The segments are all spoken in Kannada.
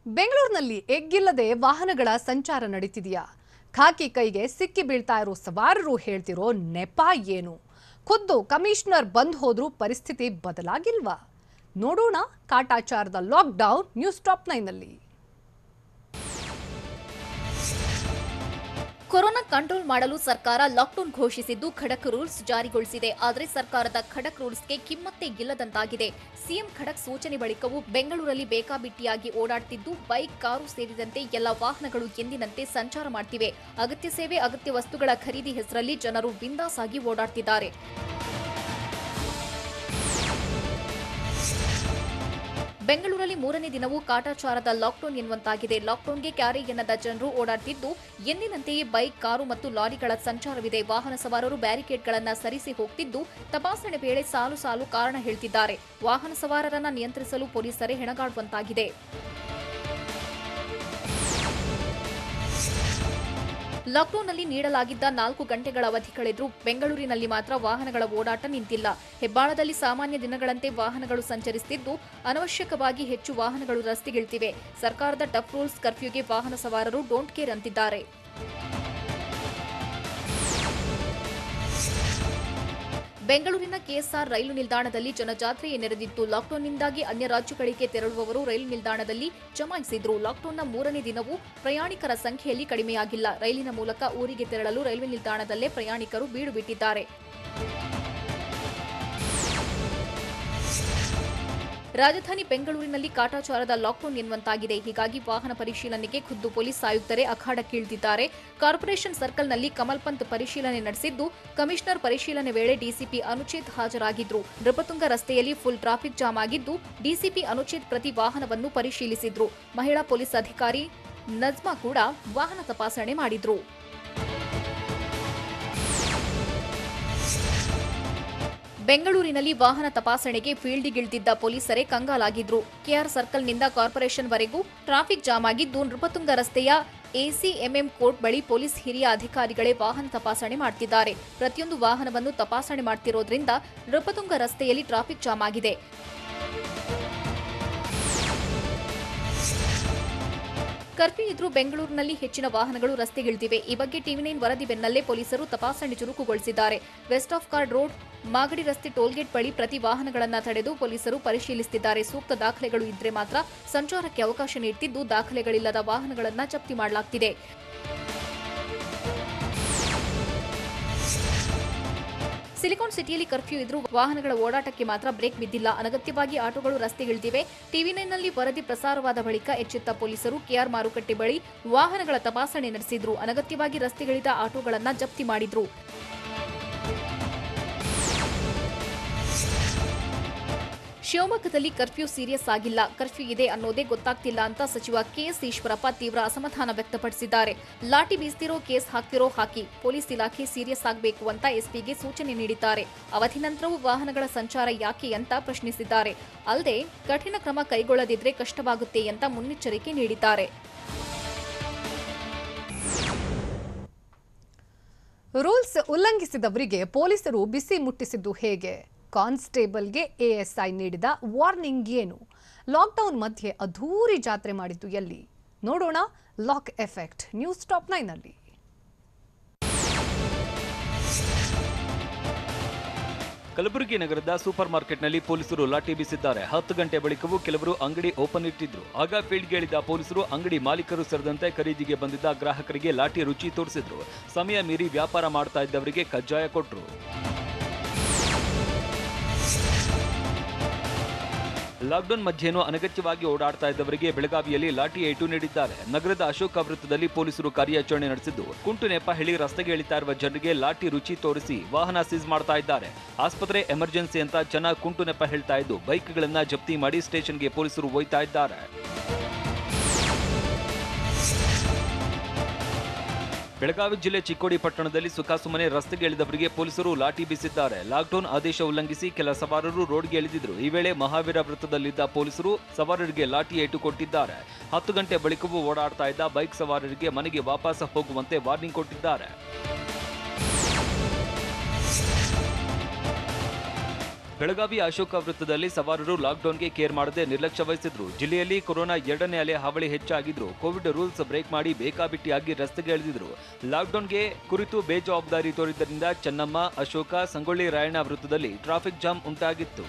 ಬೆಂಗಳೂರಿನಲ್ಲಿ ಎಗ್ಗಿಲ್ಲದೆ ವಾಹನಗಳ ಸಂಚಾರ ನಡೀತಿದೆಯಾ? ಖಾಕಿ ಕೈಗೆ ಸಿಕ್ಕಿ ಬೀಳ್ತಾ ಇರೋ ಸವಾರರು ಹೇಳ್ತಿರೋ ನೆಪ ಏನು? ಖುದ್ದು ಕಮಿಷನರ್ ಬಂದ್ ಹೋದ್ರೂ ಪರಿಸ್ಥಿತಿ ಬದಲಾಗಿಲ್ವಾ? ನೋಡೋಣ ಕಾಟಾಚಾರದ ಲಾಕ್ಡೌನ್ ನ್ಯೂಸ್ ಟಾಪ್ 9 ನಲ್ಲಿ. ಕೊರೋನಾ ಕಂಟ್ರೋಲ್ ಮಾಡಲು ಸರ್ಕಾರ ಲಾಕ್ಡೌನ್ ಘೋಷಿಸಿದ್ದು ಖಡಕ್ ರೂಲ್ಸ್ ಜಾರಿಗೊಳಿಸಿದೆ. ಆದರೆ ಸರ್ಕಾರದ ಖಡಕ್ ರೂಲ್ಸ್ಗೆ ಕಿಮ್ಮತ್ತೇ ಇಲ್ಲದಂತಾಗಿದೆ. ಸಿಎಂ ಖಡಕ್ ಸೂಚನೆ ಬಳಿಕವೂ ಬೆಂಗಳೂರಲ್ಲಿ ಬೇಕಾಬಿಟ್ಟಿಯಾಗಿ ಓಡಾಡ್ತಿದ್ದು ಬೈಕ್, ಕಾರು ಸೇರಿದಂತೆ ಎಲ್ಲ ವಾಹನಗಳು ಎಂದಿನಂತೆ ಸಂಚಾರ ಮಾಡ್ತಿವೆ. ಅಗತ್ಯ ಸೇವೆ, ಅಗತ್ಯ ವಸ್ತುಗಳ ಖರೀದಿ ಹೆಸರಲ್ಲಿ ಜನರು ಬಿಂದಾಸ್ ಆಗಿ ಓಡಾಡ್ತಿದ್ದಾರೆ. ಬೆಂಗಳೂರಲ್ಲಿ ಮೂರನೇ ದಿನವೂ ಕಾಟಾಚಾರದ ಲಾಕ್ಡೌನ್ ಎನ್ನುವಂತಾಗಿದೆ. ಲಾಕ್ಡೌನ್ಗೆ ಕ್ಯಾರೆ ಎನ್ನದ ಜನರು ಓಡಾಡ್ತಿದ್ದು ಎಂದಿನಂತೆಯೇ ಬೈಕ್, ಕಾರು ಮತ್ತು ಲಾರಿಗಳ ಸಂಚಾರವಿದೆ. ವಾಹನ ಸವಾರರು ಬ್ಯಾರಿಕೇಡ್ಗಳನ್ನು ಸರಿಸಿ ಹೋಗ್ತಿದ್ದು ತಪಾಸಣೆ ವೇಳೆ ಸಾಲು ಸಾಲು ಕಾರಣ ಹೇಳ್ತಿದ್ದಾರೆ. ವಾಹನ ಸವಾರರನ್ನ ನಿಯಂತ್ರಿಸಲು ಪೊಲೀಸರೇ ಹೆಣಗಾಡುವಂತಾಗಿದೆ. ಲಾಕ್ಡೌನ್ನಲ್ಲಿ ನೀಡಲಾಗಿದ್ದ 4 ಗಂಟೆಗಳ ಅವಧಿ ಕಳೆದರೂ ಬೆಂಗಳೂರಿನಲ್ಲಿ ಮಾತ್ರ ವಾಹನಗಳ ಓಡಾಟ ನಿಂತಿಲ್ಲ. ಹೆಬ್ಬಾಳದಲ್ಲಿ ಸಾಮಾನ್ಯ ದಿನಗಳಂತೆ ವಾಹನಗಳು ಸಂಚರಿಸುತ್ತಿದ್ದು ಅನವಶ್ಯಕವಾಗಿ ಹೆಚ್ಚು ವಾಹನಗಳು ರಸ್ತೆಗಿಳಿದಿವೆ. ಸರ್ಕಾರದ ಟಫ್ ರೂಲ್ಸ್ ಕರ್ಫ್ಯೂಗೆ ವಾಹನ ಸವಾರರು ಡೋಂಟ್ ಕೇರ್ ಅಂತಿದ್ದಾರೆ. ಬೆಂಗಳೂರಿನ ಕೆಎಸ್ಆರ್ ರೈಲು ನಿಲ್ದಾಣದಲ್ಲಿ ಜನಜಾತ್ರೆಯೇ ನೆರೆದಿತ್ತು. ಲಾಕ್ಡೌನ್ನಿಂದಾಗಿ ಅನ್ಯ ರಾಜ್ಯಗಳಿಗೆ ತೆರಳುವವರು ರೈಲು ನಿಲ್ದಾಣದಲ್ಲಿ ಜಮಾಯಿಸಿದ್ರು. ಲಾಕ್ಡೌನ್ನ ಮೂರನೇ ದಿನವೂ ಪ್ರಯಾಣಿಕರ ಸಂಖ್ಯೆಯಲ್ಲಿ ಕಡಿಮೆಯಾಗಿಲ್ಲ. ರೈಲಿನ ಮೂಲಕ ಊರಿಗೆ ತೆರಳಲು ರೈಲ್ವೆ ನಿಲ್ದಾಣದಲ್ಲೇ ಪ್ರಯಾಣಿಕರು ಬೀಡು ಬಿಟ್ಟಿದ್ದಾರೆ. ರಾಜಧಾನಿ ಬೆಂಗಳೂರಿನಲ್ಲಿ ಕಾಟಾಚಾರದ ಲಾಕ್ಡೌನ್ ಎನ್ನುವಂತಾಗಿದೆ. ಹೀಗಾಗಿ ವಾಹನ ಪರಿಶೀಲನೆಗೆ ಖುದ್ದು ಪೊಲೀಸ್ ಆಯುಕ್ತರೇ ಅಖಾಡಕ್ಕಿಳಿದಿದ್ದಾರೆ. ಕಾರ್ಪೊರೇಷನ್ ಸರ್ಕಲ್ನಲ್ಲಿ ಕಮಲ್ ಪಂತ್ ಪರಿಶೀಲನೆ ನಡೆಸಿದ್ದು, ಕಮಿಷನರ್ ಪರಿಶೀಲನೆ ವೇಳೆ ಡಿಸಿಪಿ ಅನುಚೇತ್ ಹಾಜರಾಗಿದ್ರು. ನೃಪತುಂಗ ರಸ್ತೆಯಲ್ಲಿ ಫುಲ್ ಟ್ರಾಫಿಕ್ ಜಾಮ್ ಆಗಿದ್ದು ಡಿಸಿಪಿ ಅನುಚೇತ್ ಪ್ರತಿ ವಾಹನವನ್ನು ಪರಿಶೀಲಿಸಿದ್ರು. ಮಹಿಳಾ ಪೊಲೀಸ್ ಅಧಿಕಾರಿ ನಜ್ಮಾ ಕೂಡ ವಾಹನ ತಪಾಸಣೆ ಮಾಡಿದ್ರು. ಬೆಂಗಳೂರಿನಲ್ಲಿ ವಾಹನ ತಪಾಸಣೆಗೆ ಫೀಲ್ಡ್ಗಿಳಿದಿದ್ದ ಪೊಲೀಸರೇ ಕಂಗಾಲಾಗಿದ್ರು. ಕೆಆರ್ ಸರ್ಕಲ್ನಿಂದ ಕಾರ್ಪೊರೇಷನ್ ವರೆಗೂ ಟ್ರಾಫಿಕ್ ಜಾಮ್ ಆಗಿದ್ದು ನೃಪತುಂಗ ರಸ್ತೆಯ ಎಸಿಎಂಎಂ ಕೋರ್ಟ್ ಬಳಿ ಪೊಲೀಸ್ ಹಿರಿಯ ಅಧಿಕಾರಿಗಳೇ ವಾಹನ ತಪಾಸಣೆ ಮಾಡ್ತಿದ್ದಾರೆ. ಪ್ರತಿಯೊಂದು ವಾಹನವನ್ನು ತಪಾಸಣೆ ಮಾಡ್ತಿರೋದ್ರಿಂದ ನೃಪತುಂಗ ರಸ್ತೆಯಲ್ಲಿ ಟ್ರಾಫಿಕ್ ಜಾಮ್ ಆಗಿದೆ. ಕರ್ಫ್ಯೂ ಇದ್ರೂ ಬೆಂಗಳೂರಿನಲ್ಲಿ ಹೆಚ್ಚಿನ ವಾಹನಗಳು ರಸ್ತೆಗಿಳಿದಿವೆ. ಈ ಬಗ್ಗೆ ಟಿವಿ9 ವರದಿ ಬೆನ್ನಲ್ಲೇ ಪೊಲೀಸರು ತಪಾಸಣೆ ಚುರುಕುಗೊಳಿಸಿದ್ದಾರೆ. West of chord road, Magadi ರಸ್ತೆ ಟೋಲ್ಗೇಟ್ ಬಳಿ ಪ್ರತಿ ವಾಹನಗಳನ್ನು ತಡೆದು ಪೊಲೀಸರು ಪರಿಶೀಲಿಸುತ್ತಿದ್ದಾರೆ. ಸೂಕ್ತ ದಾಖಲೆಗಳು ಇದ್ರೆ ಮಾತ್ರ ಸಂಚಾರಕ್ಕೆ ಅವಕಾಶ ನೀಡುತ್ತಿದ್ದು ದಾಖಲೆಗಳಿಲ್ಲದ ವಾಹನಗಳನ್ನು ಜಪ್ತಿ ಮಾಡಲಾಗುತ್ತಿದೆ. ಸಿಲಿಕಾನ್ ಸಿಟಿಯಲ್ಲಿ ಕರ್ಫ್ಯೂ ಇದ್ರೂ ವಾಹನಗಳ ಓಡಾಟಕ್ಕೆ ಮಾತ್ರ ಬ್ರೇಕ್ ಬಿದ್ದಿಲ್ಲ. ಅನಗತ್ಯವಾಗಿ ಆಟೋಗಳು ರಸ್ತೆಗಿಳಿದಿವೆ. ಟಿವಿ9ನಲ್ಲಿ ವರದಿ ಪ್ರಸಾರವಾದ ಬಳಿಕ ಎಚ್ಚೆತ್ತ ಪೊಲೀಸರು ಕೆಆರ್ ಮಾರುಕಟ್ಟೆ ಬಳಿ ವಾಹನಗಳ ತಪಾಸಣೆ ನಡೆಸಿದ್ರು. ಅನಗತ್ಯವಾಗಿ ರಸ್ತೆಗಿಳಿದ ಆಟೋಗಳನ್ನು ಜಪ್ತಿ ಮಾಡಿದ್ರು. ಶಿವಮೊಗ್ಗದಲ್ಲಿ ಕರ್ಫ್ಯೂ ಸೀರಿಯಸ್ ಆಗಿಲ್ಲ, ಕರ್ಫ್ಯೂ ಇದೆ ಅನ್ನೋದೇ ಗೊತ್ತಾಗ್ತಿಲ್ಲ ಅಂತ ಸಚಿವ ಕೆಎಸ್ ಈಶ್ವರಪ್ಪ ತೀವ್ರ ಅಸಮಾಧಾನ ವ್ಯಕ್ತಪಡಿಸಿದ್ದಾರೆ. ಲಾಠಿ ಬೀಸ್ತಿರೋ, ಕೇಸ್ ಹಾಕ್ತಿರೋ ಹಾಕಿ, ಪೊಲೀಸ್ ಇಲಾಖೆ ಸೀರಿಯಸ್ ಆಗಬೇಕು ಅಂತ ಎಸ್ಪಿಗೆ ಸೂಚನೆ ನೀಡಿದ್ದಾರೆ. ಅವಧಿ ನಂತರವೂ ವಾಹನಗಳ ಸಂಚಾರ ಯಾಕೆ ಅಂತ ಪ್ರಶ್ನಿಸಿದ್ದಾರೆ. ಅಲ್ಲದೆ ಕಠಿಣ ಕ್ರಮ ಕೈಗೊಳ್ಳದಿದ್ರೆ ಕಷ್ಟವಾಗುತ್ತೆ ಅಂತ ಮುನ್ನೆಚ್ಚರಿಕೆ ನೀಡಿದ್ದಾರೆ. ರೂಲ್ಸ್ ಉಲ್ಲಂಘಿಸಿದವರಿಗೆ ಪೊಲೀಸರು ಬಿಸಿ ಮುಟ್ಟಿಸಿದ್ದು ಹೇಗೆ? ಕಾನ್ಸ್ಟೇಬಲ್ಗೆ ಎಎಸ್ಐ ನೀಡಿದ ವಾರ್ನಿಂಗ್ ಏನು? ಲಾಕ್ಡೌನ್ ಮಧ್ಯೆ ಅದ್ಧೂರಿ ಜಾತ್ರೆ ಮಾಡಿದ್ದು ಎಲ್ಲಿ? ನೋಡೋಣ ಲಾಕ್ ಎಫೆಕ್ಟ್ ನ್ಯೂಸ್ ಟಾಪ್ 9 ನಲ್ಲಿ. ಕಲಬುರಗಿ ನಗರದ ಸೂಪರ್ ಮಾರ್ಕೆಟ್ನಲ್ಲಿ ಪೊಲೀಸರು ಲಾಠಿ ಬೀಸಿದ್ದಾರೆ. 10 ಗಂಟೆ ಬಳಿಕವೂ ಕೆಲವರು ಅಂಗಡಿ ಓಪನ್ ಇಟ್ಟಿದ್ರು. ಆಗ ಫೀಲ್ಡ್ಗೆ ಇಳಿದ ಪೊಲೀಸರು ಅಂಗಡಿ ಮಾಲೀಕರು ಸೇರಿದಂತೆ ಖರೀದಿಗೆ ಬಂದಿದ್ದ ಗ್ರಾಹಕರಿಗೆ ಲಾಠಿ ರುಚಿ ತೋರಿಸಿದ್ರು. ಸಮಯ ಮೀರಿ ವ್ಯಾಪಾರ ಮಾಡ್ತಾ ಇದ್ದವರಿಗೆ ಕಜ್ಜಾಯ ಕೊಟ್ರು. ಲಾಕ್ಡೌನ್ ಮಧ್ಯೇನೂ ಅನಗತ್ಯವಾಗಿ ಓಡಾಡ್ತಾ ಇದ್ದವರಿಗೆ ಬೆಳಗಾವಿಯಲ್ಲಿ ಲಾಠಿ ಏಟು ನೀಡಿದ್ದಾರೆ. ನಗರದ ಅಶೋಕ ವೃತ್ತದಲ್ಲಿ ಪೊಲೀಸರು ಕಾರ್ಯಾಚರಣೆ ನಡೆಸಿದ್ದು ಕುಂಟು ನೆಪ ಹೇಳಿ ರಸ್ತೆಗೆ ಇಳಿತಾ ಇರುವ ಜನರಿಗೆ ಲಾಠಿ ರುಚಿ ತೋರಿಸಿ ವಾಹನ ಸೀಸ್ ಮಾಡ್ತಾ ಇದ್ದಾರೆ. ಆಸ್ಪತ್ರೆ, ಎಮರ್ಜೆನ್ಸಿ ಅಂತ ಜನ ಕುಂಟು ನೆಪ ಹೇಳ್ತಾ ಇದ್ದು ಬೈಕ್ಗಳನ್ನ ಜಪ್ತಿ ಮಾಡಿ ಸ್ಟೇಷನ್ಗೆ ಪೊಲೀಸರು ಒಯ್ತಾ ಇದ್ದಾರೆ. ಬೆಳಗಾವಿ ಜಿಲ್ಲೆ ಚಿಕ್ಕೋಡಿ ಪಟ್ಟಣದಲ್ಲಿ ಸುಖಾಸುಮ್ಮನೆ ರಸ್ತೆಗೆ ಇಳಿದವರಿಗೆ ಪೊಲೀಸರು ಲಾಠಿ ಬೀಸಿದ್ದಾರೆ. ಲಾಕ್ಡೌನ್ ಆದೇಶ ಉಲ್ಲಂಘಿಸಿ ಕೆಲ ಸವಾರರು ರೋಡ್ಗೆ ಇಳಿದಿದ್ರು. ಈ ವೇಳೆ ಮಹಾವೀರ ವೃತ್ತದಲ್ಲಿದ್ದ ಪೊಲೀಸರು ಸವಾರರಿಗೆ ಲಾಠಿ ಏಟು ಕೊಟ್ಟಿದ್ದಾರೆ. 10 ಗಂಟೆ ಬಳಿಕವೂ ಓಡಾಡ್ತಾ ಇದ್ದ ಬೈಕ್ ಸವಾರರಿಗೆ ಮನೆಗೆ ವಾಪಸ್ ಹೋಗುವಂತೆ ವಾರ್ನಿಂಗ್ ಕೊಟ್ಟಿದ್ದಾರೆ. ಬೆಳಗಾವಿ ಅಶೋಕ ವೃತ್ತದಲ್ಲಿ ಸವಾರರು ಲಾಕ್ಡೌನ್ಗೆ ಕೇರ್ ಮಾಡದೆ ನಿರ್ಲಕ್ಷ್ಯ ವಹಿಸಿದ್ರು. ಜಿಲ್ಲೆಯಲ್ಲಿ ಕೊರೋನಾ 2ನೇ ಅಲೆ ಹಾವಳಿ ಹೆಚ್ಚಾಗಿದ್ರು. ಕೋವಿಡ್ ರೂಲ್ಸ್ ಬ್ರೇಕ್ ಮಾಡಿ ಬೇಕಾಬಿಟ್ಟಿಯಾಗಿ ರಸ್ತೆಗೆ ಇಳಿದಿದ್ರು. ಲಾಕ್ಡೌನ್ಗೆ ಕುರಿತು ಬೇಜವಾಬ್ದಾರಿ ತೋರಿದ್ದರಿಂದ ಚೆನ್ನಮ್ಮ, ಅಶೋಕ, ಸಂಗೊಳ್ಳಿ ರಾಯಣ್ಣ ವೃತ್ತದಲ್ಲಿ ಟ್ರಾಫಿಕ್ ಜಾಮ್ ಉಂಟಾಗಿತ್ತು.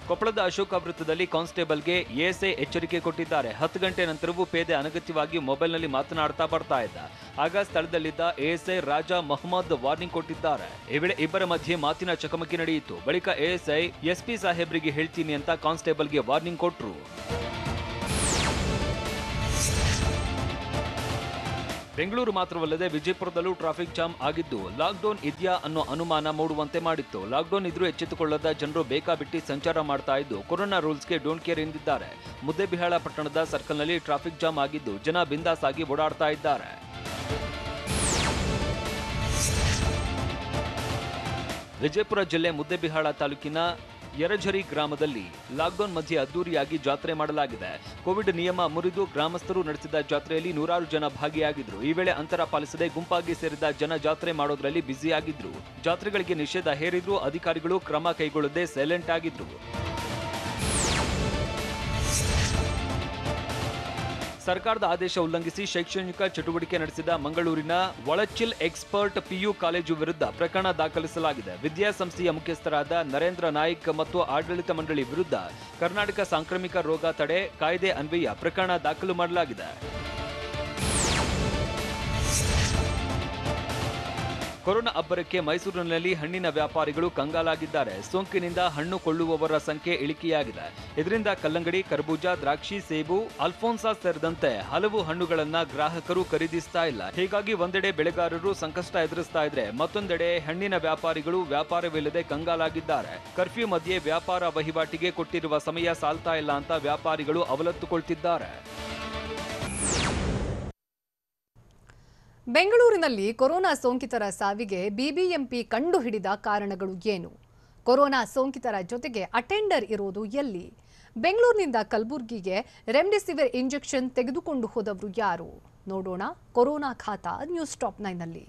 ಕೊಪ್ಪಳದ ಅಶೋಕ ವೃತ್ತದಲ್ಲಿ ಕಾನ್ಸ್ಟೇಬಲ್ಗೆ ಎಎಸ್ಐ ಎಚ್ಚರಿಕೆ ಕೊಟ್ಟಿದ್ದಾರೆ. 10 ಗಂಟೆ ನಂತರವೂ ಪೇದೆ ಅನಗತ್ಯವಾಗಿ ಮೊಬೈಲ್ನಲ್ಲಿ ಮಾತನಾಡ್ತಾ ಬರ್ತಾ ಇದ್ದ. ಆಗ ಸ್ಥಳದಲ್ಲಿದ್ದ ಎಎಸ್ಐ ರಾಜಾ ಮೊಹಮ್ಮದ್ ವಾರ್ನಿಂಗ್ ಕೊಟ್ಟಿದ್ದಾರೆ. ಈ ವೇಳೆ ಇಬ್ಬರ ಮಧ್ಯೆ ಮಾತಿನ ಚಕಮಕಿ ನಡೆಯಿತು. ಬಳಿಕ ಎಎಸ್ಐ ಎಸ್ಪಿ ಸಾಹೇಬ್ರಿಗೆ ಹೇಳ್ತೀನಿ ಅಂತ ಕಾನ್ಸ್ಟೇಬಲ್ಗೆ ವಾರ್ನಿಂಗ್ ಕೊಟ್ರು. ಬೆಂಗಳೂರು ಮಾತ್ರವಲ್ಲದೆ ವಿಜಯಪುರದಲ್ಲೂ ಟ್ರಾಫಿಕ್ ಜಾಮ್ ಆಗಿದ್ದು ಲಾಕ್ಡೌನ್ ಇದೆಯಾ ಅನ್ನೋ ಅನುಮಾನ ಮೂಡುವಂತೆ ಮಾಡಿತ್ತು. ಲಾಕ್ಡೌನ್ ಇದ್ರೂ ಎಚ್ಚೆತ್ತುಕೊಳ್ಳದ ಜನರು ಬೇಕಾಬಿಟ್ಟಿ ಸಂಚಾರ ಮಾಡ್ತಾ ಇದ್ದು ಕೊರೋನಾ ರೂಲ್ಸ್ಗೆ ಡೋಂಟ್ ಕೇರ್ ಎಂದಿದ್ದಾರೆ. ಮುದ್ದೇಬಿಹಾಳ ಪಟ್ಟಣದ ಸರ್ಕಲ್ನಲ್ಲಿ ಟ್ರಾಫಿಕ್ ಜಾಮ್ ಆಗಿದ್ದು ಜನ ಬಿಂದಾಸ್ ಆಗಿ ಓಡಾಡ್ತಾ ಇದ್ದಾರೆ. ವಿಜಯಪುರ ಜಿಲ್ಲೆ ಮುದ್ದೇಬಿಹಾಳ ತಾಲೂಕಿನ ಯರಝರಿ ಗ್ರಾಮದಲ್ಲಿ ಲಾಕ್ಡೌನ್ ಮಧ್ಯೆ ಅದ್ದೂರಿಯಾಗಿ ಜಾತ್ರೆ ಮಾಡಲಾಗಿದೆ. ಕೋವಿಡ್ ನಿಯಮ ಮುರಿದು ಗ್ರಾಮಸ್ಥರು ನಡೆಸಿದ ಜಾತ್ರೆಯಲ್ಲಿ ನೂರಾರು ಜನ ಭಾಗಿಯಾಗಿದ್ರು. ಈ ವೇಳೆ ಅಂತರ ಪಾಲಿಸದೆ ಗುಂಪಾಗಿ ಸೇರಿದ ಜನ ಜಾತ್ರೆ ಮಾಡೋದ್ರಲ್ಲಿ ಬ್ಯುಸಿಯಾಗಿದ್ರು. ಜಾತ್ರೆಗಳಿಗೆ ನಿಷೇಧ ಹೇರಿದ್ರು. ಅಧಿಕಾರಿಗಳು ಕ್ರಮ ಕೈಗೊಳ್ಳದೆ ಸೈಲೆಂಟ್ ಆಗಿದ್ರು. ಸರ್ಕಾರದ ಆದೇಶ ಉಲ್ಲಂಘಿಸಿ ಶೈಕ್ಷಣಿಕ ಚಟುವಟಿಕೆ ನಡೆಸಿದ ಮಂಗಳೂರಿನ ಒಳಚಿಲ್ ಎಕ್ಸ್ಪರ್ಟ್ ಪಿಯು ಕಾಲೇಜು ವಿರುದ್ಧ ಪ್ರಕರಣ ದಾಖಲಿಸಲಾಗಿದೆ. ವಿದ್ಯಾಸಂಸ್ಥೆಯ ಮುಖ್ಯಸ್ಥರಾದ ನರೇಂದ್ರ ನಾಯ್ಕ್ ಮತ್ತು ಆಡಳಿತ ಮಂಡಳಿ ವಿರುದ್ಧ ಕರ್ನಾಟಕ ಸಾಂಕ್ರಾಮಿಕ ರೋಗ ತಡೆ ಕಾಯ್ದೆ ಅನ್ವಯ ಪ್ರಕರಣ ದಾಖಲು ಮಾಡಲಾಗಿದೆ. ಕೊರೋನಾ ಅಬ್ಬರಕ್ಕೆ ಮೈಸೂರಿನಲ್ಲಿ ಹಣ್ಣಿನ ವ್ಯಾಪಾರಿಗಳು ಕಂಗಾಲಾಗಿದ್ದಾರೆ. ಸೋಂಕಿನಿಂದ ಹಣ್ಣು ಕೊಳ್ಳುವವರ ಸಂಖ್ಯೆ ಇಳಿಕೆಯಾಗಿದೆ. ಇದರಿಂದ ಕಲ್ಲಂಗಡಿ, ಕರ್ಬೂಜ, ದ್ರಾಕ್ಷಿ, ಸೇಬು, ಅಲ್ಫೋನ್ಸಾ ಸೇರಿದಂತೆ ಹಲವು ಹಣ್ಣುಗಳನ್ನ ಗ್ರಾಹಕರು ಖರೀದಿಸ್ತಾ ಇಲ್ಲ. ಹೀಗಾಗಿ ಒಂದೆಡೆ ಬೆಳೆಗಾರರು ಸಂಕಷ್ಟ ಎದುರಿಸ್ತಾ ಇದ್ರೆ ಮತ್ತೊಂದೆಡೆ ಹಣ್ಣಿನ ವ್ಯಾಪಾರಿಗಳು ವ್ಯಾಪಾರವಿಲ್ಲದೆ ಕಂಗಾಲಾಗಿದ್ದಾರೆ. ಕರ್ಫ್ಯೂ ಮಧ್ಯೆ ವ್ಯಾಪಾರ ವಹಿವಾಟಿಗೆ ಕೊಟ್ಟಿರುವ ಸಮಯ ಸಾಲ್ತಾ ಇಲ್ಲ ಅಂತ ವ್ಯಾಪಾರಿಗಳು ಅವಲತ್ತುಕೊಳ್ತಿದ್ದಾರೆ. ಬೆಂಗಳೂರಿನಲ್ಲಿ ಕೊರೋನಾ ಸೋಂಕಿತರ ಸಾವಿಗೆ ಬಿಬಿಎಂಪಿ ಕಂಡುಹಿಡಿದ ಕಾರಣಗಳು ಏನು? ಕೊರೋನಾ ಸೋಂಕಿತರ ಜೊತೆಗೆ ಅಟೆಂಡರ್ ಇರೋದು ಎಲ್ಲಿ? ಬೆಂಗಳೂರಿನಿಂದ ಕಲಬುರಗಿಗೆ ರೆಮ್ಡೆಸಿವಿರ್ ಇಂಜೆಕ್ಷನ್ ತೆಗೆದುಕೊಂಡು ಹೋದವರು ಯಾರು? ನೋಡೋಣ ಕೊರೋನಾ ಖಾತಾ ನ್ಯೂಸ್ ಟಾಪ್ 9ನಲ್ಲಿ.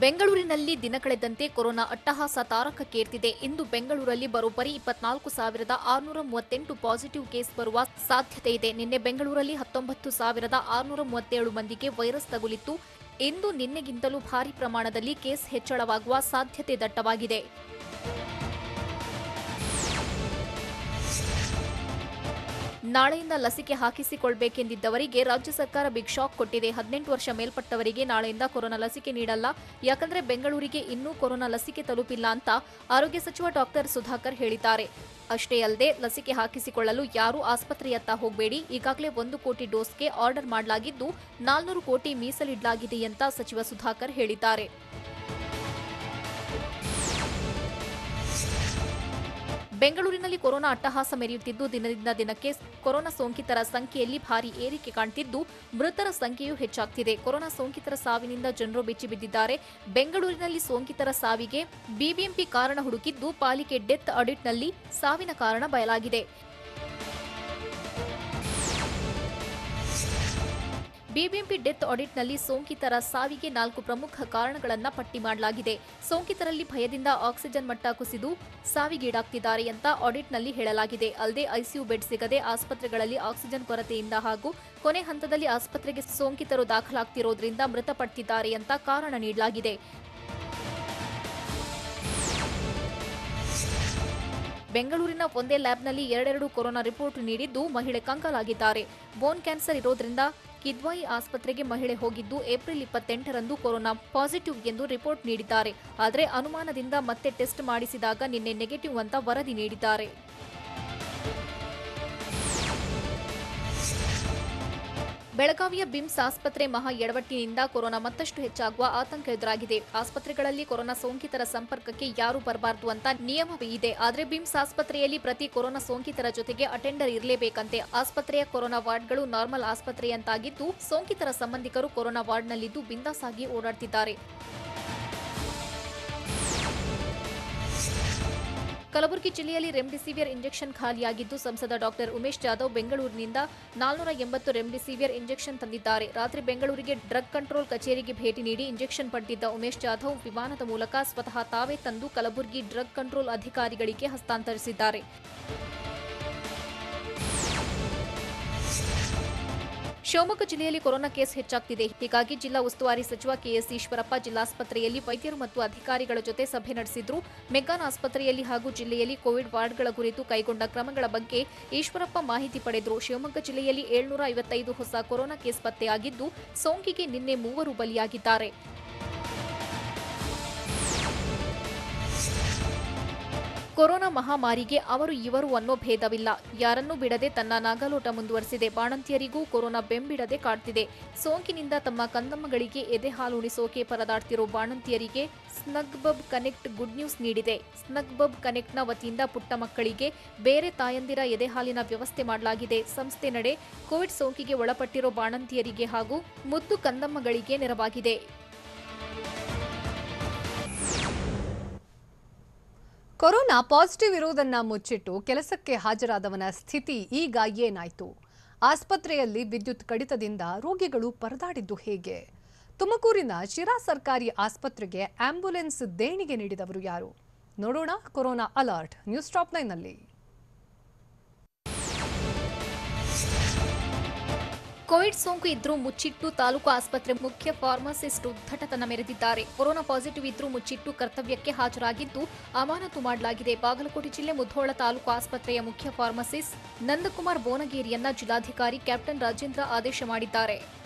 ಬೆಂಗಳೂರಿನಲ್ಲಿ ದಿನ ಕಳೆದಂತೆ ಕೊರೋನಾ ಅಟ್ಟಹಾಸ ತಾರಕಕ್ಕೇರ್ತಿದೆ. ಇಂದು ಬೆಂಗಳೂರಲ್ಲಿ ಬರೋಬ್ಬರಿ 24,638 ಪಾಸಿಟಿವ್ ಕೇಸ್ ಬರುವ ಸಾಧ್ಯತೆ ಇದೆ. ನಿನ್ನೆ ಬೆಂಗಳೂರಲ್ಲಿ 19,637 ಮಂದಿಗೆ ವೈರಸ್ ತಗುಲಿತ್ತು. ಇಂದು ನಿನ್ನೆಗಿಂತಲೂ ಭಾರಿ ಪ್ರಮಾಣದಲ್ಲಿ ಕೇಸ್ ಹೆಚ್ಚಳವಾಗುವ ಸಾಧ್ಯತೆ ದಟ್ಟವಾಗಿದೆ. ನಾಳೆಯಿಂದ ಲಸಿಕೆ ಹಾಕಿಸಿಕೊಳ್ಳಬೇಕೆಂದಿದ್ದವರಿಗೆ ರಾಜ್ಯ ಸರ್ಕಾರ ಬಿಗ್ ಶಾಕ್ ಕೊಟ್ಟಿದೆ. 18 ವರ್ಷ ಮೇಲ್ಪಟ್ಟವರಿಗೆ ನಾಳೆಯಿಂದ ಕೊರೋನಾ ಲಸಿಕೆ ನೀಡಲ್ಲ. ಯಾಕಂದ್ರೆ ಬೆಂಗಳೂರಿಗೆ ಇನ್ನೂ ಕೊರೋನಾ ಲಸಿಕೆ ತಲುಪಿಲ್ಲ ಅಂತ ಆರೋಗ್ಯ ಸಚಿವ ಡಾಕ್ಟರ್ ಸುಧಾಕರ್ ಹೇಳಿದ್ದಾರೆ. ಅಷ್ಟೇ ಅಲ್ಲದೆ ಲಸಿಕೆ ಹಾಕಿಸಿಕೊಳ್ಳಲು ಯಾರೂ ಆಸ್ಪತ್ರೆಯತ್ತ ಹೋಗಬೇಡಿ. ಈಗಾಗಲೇ 1 ಕೋಟಿ ಡೋಸ್ಗೆ ಆರ್ಡರ್ ಮಾಡಲಾಗಿದ್ದು 400 ಕೋಟಿ ಮೀಸಲಿಡಲಾಗಿದೆ ಅಂತ ಸಚಿವ ಸುಧಾಕರ್ ಹೇಳಿದ್ದಾರೆ. ಬೆಂಗಳೂರಿನಲ್ಲಿ ಕೊರೋನಾ ಅಟ್ಟಹಾಸ ಮೆರೆಯುತ್ತಿದ್ದು ದಿನದಿಂದ ದಿನಕ್ಕೆ ಕೊರೋನಾ ಸೋಂಕಿತರ ಸಂಖ್ಯೆಯಲ್ಲಿ ಭಾರಿ ಏರಿಕೆ ಕಾಣ್ತಿದ್ದು ಮೃತರ ಸಂಖ್ಯೆಯೂ ಹೆಚ್ಚಾಗ್ತಿದೆ. ಕೊರೋನಾ ಸೋಂಕಿತರ ಸಾವಿನಿಂದ ಜನರು ಬೆಚ್ಚಿಬಿದ್ದಿದ್ದಾರೆ. ಬೆಂಗಳೂರಿನಲ್ಲಿ ಸೋಂಕಿತರ ಸಾವಿಗೆ ಬಿಬಿಎಂಪಿ ಕಾರಣ ಹುಡುಕಿದ್ದು ಪಾಲಿಕೆ ಡೆತ್ ಆಡಿಟ್ನಲ್ಲಿ ಸಾವಿನ ಕಾರಣ ಬಯಲಾಗಿದೆ. ಬಿಬಿಎಂಪಿ ಡೆತ್ ಆಡಿಟ್ನಲ್ಲಿ ಸೋಂಕಿತರ ಸಾವಿಗೆ 4 ಪ್ರಮುಖ ಕಾರಣಗಳನ್ನು ಪಟ್ಟಿ ಮಾಡಲಾಗಿದೆ. ಸೋಂಕಿತರಲ್ಲಿ ಭಯದಿಂದ ಆಕ್ಸಿಜನ್ ಮಟ್ಟ ಕುಸಿದು ಸಾವಿಗೀಡಾಗ್ತಿದ್ದಾರೆ ಅಂತ ಆಡಿಟ್ನಲ್ಲಿ ಹೇಳಲಾಗಿದೆ. ಅಲ್ಲದೆ ಐಸಿಯು ಬೆಡ್ ಸಿಗದೆ ಆಸ್ಪತ್ರೆಗಳಲ್ಲಿ ಆಕ್ಸಿಜನ್ ಕೊರತೆಯಿಂದ ಹಾಗೂ ಕೊನೆ ಹಂತದಲ್ಲಿ ಆಸ್ಪತ್ರೆಗೆ ಸೋಂಕಿತರು ದಾಖಲಾಗ್ತಿರೋದ್ರಿಂದ ಮೃತಪಡ್ತಿದ್ದಾರೆ ಅಂತ ಕಾರಣ ನೀಡಲಾಗಿದೆ. ಬೆಂಗಳೂರಿನ ಒಂದೇ ಲ್ಯಾಬ್ನಲ್ಲಿ 2 ಕೊರೋನಾ ರಿಪೋರ್ಟ್ ನೀಡಿದ್ದು ಮಹಿಳೆ ಕಂಗಾಲಾಗಿದ್ದಾರೆ. ಬೋನ್ ಕ್ಯಾನ್ಸರ್ ಇರೋದ್ರಿಂದ ಕಿದ್ವಾಯಿ ಆಸ್ಪತ್ರೆಗೆ ಮಹಿಳೆ ಹೋಗಿದ್ದು ಏಪ್ರಿಲ್ 28ರಂದು ಕೊರೋನಾ ಪಾಸಿಟಿವ್ ಎಂದು ರಿಪೋರ್ಟ್ ನೀಡಿದ್ದಾರೆ. ಆದರೆ ಅನುಮಾನದಿಂದ ಮತ್ತೆ ಟೆಸ್ಟ್ ಮಾಡಿಸಿದಾಗ ನಿನ್ನೆ ನೆಗೆಟಿವ್ ಅಂತ ವರದಿ ನೀಡಿದ್ದಾರೆ. ಬೆಳಗಾವಿಯ ಬಿಮ್ಸ್ ಆಸ್ಪತ್ರೆ ಮಹಾ ಎಡವಟ್ಟಿನಿಂದ ಕೊರೋನಾ ಮತ್ತಷ್ಟು ಹೆಚ್ಚಾಗುವ ಆತಂಕ ಎದುರಾಗಿದೆ. ಆಸ್ಪತ್ರೆಗಳಲ್ಲಿ ಕೊರೋನಾ ಸೋಂಕಿತರ ಸಂಪರ್ಕಕ್ಕೆ ಯಾರೂ ಬರಬಾರದು ಅಂತ ನಿಯಮವೇ ಇದೆ. ಆದರೆ ಬಿಮ್ಸ್ ಆಸ್ಪತ್ರೆಯಲ್ಲಿ ಪ್ರತಿ ಕೊರೋನಾ ಸೋಂಕಿತರ ಜೊತೆಗೆ ಅಟೆಂಡರ್ ಇರಲೇಬೇಕಂತೆ. ಆಸ್ಪತ್ರೆಯ ಕೊರೋನಾ ವಾರ್ಡ್ಗಳು ನಾರ್ಮಲ್ ಆಸ್ಪತ್ರೆಯಂತಾಗಿದ್ದು ಸೋಂಕಿತರ ಸಂಬಂಧಿಕರು ಕೊರೋನಾ ವಾರ್ಡ್ನಲ್ಲಿದ್ದು ಬಿಂದಾಸ್ ಆಗಿ ಓಡಾಡ್ತಿದ್ದಾರೆ. ಕಲಬುರಗಿ ಜಿಲ್ಲೆಯಲ್ಲಿ ರೆಮ್ಡಿಸಿವಿರ್ ಇಂಜೆಕ್ಷನ್ ಖಾಲಿಯಾಗಿದ್ದು ಸಂಸದ ಡಾಕ್ಟರ್ ಉಮೇಶ್ ಜಾಧವ್ ಬೆಂಗಳೂರಿನಿಂದ 480 ರೆಮ್ಡಿಸಿವಿರ್ ಇಂಜೆಕ್ಷನ್ ತಂದಿದ್ದಾರೆ. ರಾತ್ರಿ ಬೆಂಗಳೂರಿಗೆ ಡ್ರಗ್ ಕಂಟ್ರೋಲ್ ಕಚೇರಿಗೆ ಭೇಟಿ ನೀಡಿ ಇಂಜೆಕ್ಷನ್ ಪಡೆದಿದ್ದ ಉಮೇಶ್ ಜಾಧವ್ ವಿಮಾನದ ಮೂಲಕ ಸ್ವತಃ ತಾವೇ ತಂದು ಕಲಬುರಗಿ ಡ್ರಗ್ ಕಂಟ್ರೋಲ್ ಅಧಿಕಾರಿಗಳಿಗೆ ಹಸ್ತಾಂತರಿಸಿದ್ದಾರೆ. ಶಿವಮೊಗ್ಗ ಜಿಲ್ಲೆಯಲ್ಲಿ ಕೊರೋನಾ ಕೇಸ್ ಹೆಚ್ಚಾಗ್ತಿದೆ. ಹೀಗಾಗಿ ಜಿಲ್ಲಾ ಉಸ್ತುವಾರಿ ಸಚಿವ ಕೆಎಸ್ ಈಶ್ವರಪ್ಪ ಜಿಲ್ಲಾಸ್ಪತ್ರೆಯಲ್ಲಿ ವೈದ್ಯರು ಮತ್ತು ಅಧಿಕಾರಿಗಳ ಜೊತೆ ಸಭೆ ನಡೆಸಿದ್ರು. ಮೆಗ್ಗಾನ್ ಆಸ್ಪತ್ರೆಯಲ್ಲಿ ಹಾಗೂ ಜಿಲ್ಲೆಯಲ್ಲಿ ಕೋವಿಡ್ ವಾರ್ಡ್ಗಳ ಕುರಿತು ಕೈಗೊಂಡ ಕ್ರಮಗಳ ಬಗ್ಗೆ ಈಶ್ವರಪ್ಪ ಮಾಹಿತಿ ಪಡೆದರು. ಶಿವಮೊಗ್ಗ ಜಿಲ್ಲೆಯಲ್ಲಿ 755 ಹೊಸ ಕೊರೋನಾ ಕೇಸ್ ಪತ್ತೆಯಾಗಿದ್ದು ಸೋಂಕಿಗೆ ನಿನ್ನೆ 3 ಬಲಿಯಾಗಿದ್ದಾರೆ. ಕೊರೋನಾ ಮಹಾಮಾರಿಗೆ ಅವರು ಇವರು ಅನ್ನೋ ಭೇದವಿಲ್ಲ. ಯಾರನ್ನೂ ಬಿಡದೆ ತನ್ನ ನಾಗಲೋಟ ಮುಂದುವರೆಸಿದೆ. ಬಾಣಂತಿಯರಿಗೂ ಕೊರೋನಾ ಬೆಂಬಿಡದೆ ಕಾಡ್ತಿದೆ. ಸೋಂಕಿನಿಂದ ತಮ್ಮ ಕಂದಮ್ಮಗಳಿಗೆ ಎದೆ ಹಾಲು ಉಣಿಸೋಕೆ ಪರದಾಡ್ತಿರೋ ಬಾಣಂತಿಯರಿಗೆ ಸ್ನಗ್ಬಬ್ ಕನೆಕ್ಟ್ ಗುಡ್ ನ್ಯೂಸ್ ನೀಡಿದೆ. ಸ್ನಗ್ಬಬ್ ಕನೆಕ್ಟ್ನ ವತಿಯಿಂದ ಪುಟ್ಟ ಮಕ್ಕಳಿಗೆ ಬೇರೆ ತಾಯಂದಿರ ಎದೆ ಹಾಲಿನ ವ್ಯವಸ್ಥೆ ಮಾಡಲಾಗಿದೆ. ಸಂಸ್ಥೆ ನಡೆ ಕೋವಿಡ್ ಸೋಂಕಿಗೆ ಒಳಪಟ್ಟಿರೋ ಬಾಣಂತಿಯರಿಗೆ ಹಾಗೂ ಮುದ್ದು ಕಂದಮ್ಮಗಳಿಗೆ ನೆರವಾಗಿದೆ. ಕೊರೋನಾ ಪಾಸಿಟಿವ್ ಇರುವುದನ್ನ ಮುಚ್ಚಿಟ್ಟು ಕೆಲಸಕ್ಕೆ ಹಾಜರಾದವನ ಸ್ಥಿತಿ ಈಗ ಏನಾಯ್ತು? ಆಸ್ಪತ್ರೆಯಲ್ಲಿ ವಿದ್ಯುತ್ ಕಡಿತದಿಂದ ರೋಗಿಗಳು ಪರದಾಡಿದ್ದು ಹೇಗೆ? ತುಮಕೂರಿನ ಶಿರಾ ಸರ್ಕಾರಿ ಆಸ್ಪತ್ರೆಗೆ ಆಂಬ್ಯುಲೆನ್ಸ್ ದೇಣಿಗೆ ನೀಡಿದವರು ಯಾರು? ನೋಡೋಣ ಕೊರೋನಾ ಅಲರ್ಟ್ ನ್ಯೂಸ್ ಟಾಪ್ 9ನಲ್ಲಿ. ಕೋವಿಡ್ ಸೋಂಕು ಇದ್ರೂ ಮುಚ್ಚಿಟ್ಟು ತಾಲೂಕು ಆಸ್ಪತ್ರೆ ಮುಖ್ಯ ಫಾರ್ಮಸಿಸ್ಟ್ ಉದ್ದಟತನ ಮೆರೆದಿದ್ದಾರೆ. ಕೊರೋನಾ ಪಾಸಿಟಿವ್ ಇದ್ರೂ ಮುಚ್ಚಿಟ್ಟು ಕರ್ತವ್ಯಕ್ಕೆ ಹಾಜರಾಗಿದ್ದು ಅಮಾನತು ಮಾಡಲಾಗಿದೆ. ಬಾಗಲಕೋಟೆ ಜಿಲ್ಲೆ ಮುಧೋಳ ತಾಲೂಕು ಆಸ್ಪತ್ರೆಯ ಮುಖ್ಯ ಫಾರ್ಮಸಿಸ್ಟ್ ನಂದಕುಮಾರ್ ಬೋನಗೇರಿಯನ್ನ ಜಿಲ್ಲಾಧಿಕಾರಿ ಕ್ಯಾಪ್ಟನ್ ರಾಜೇಂದ್ರ ಆದೇಶ ಮಾಡಿದ್ದಾರೆ.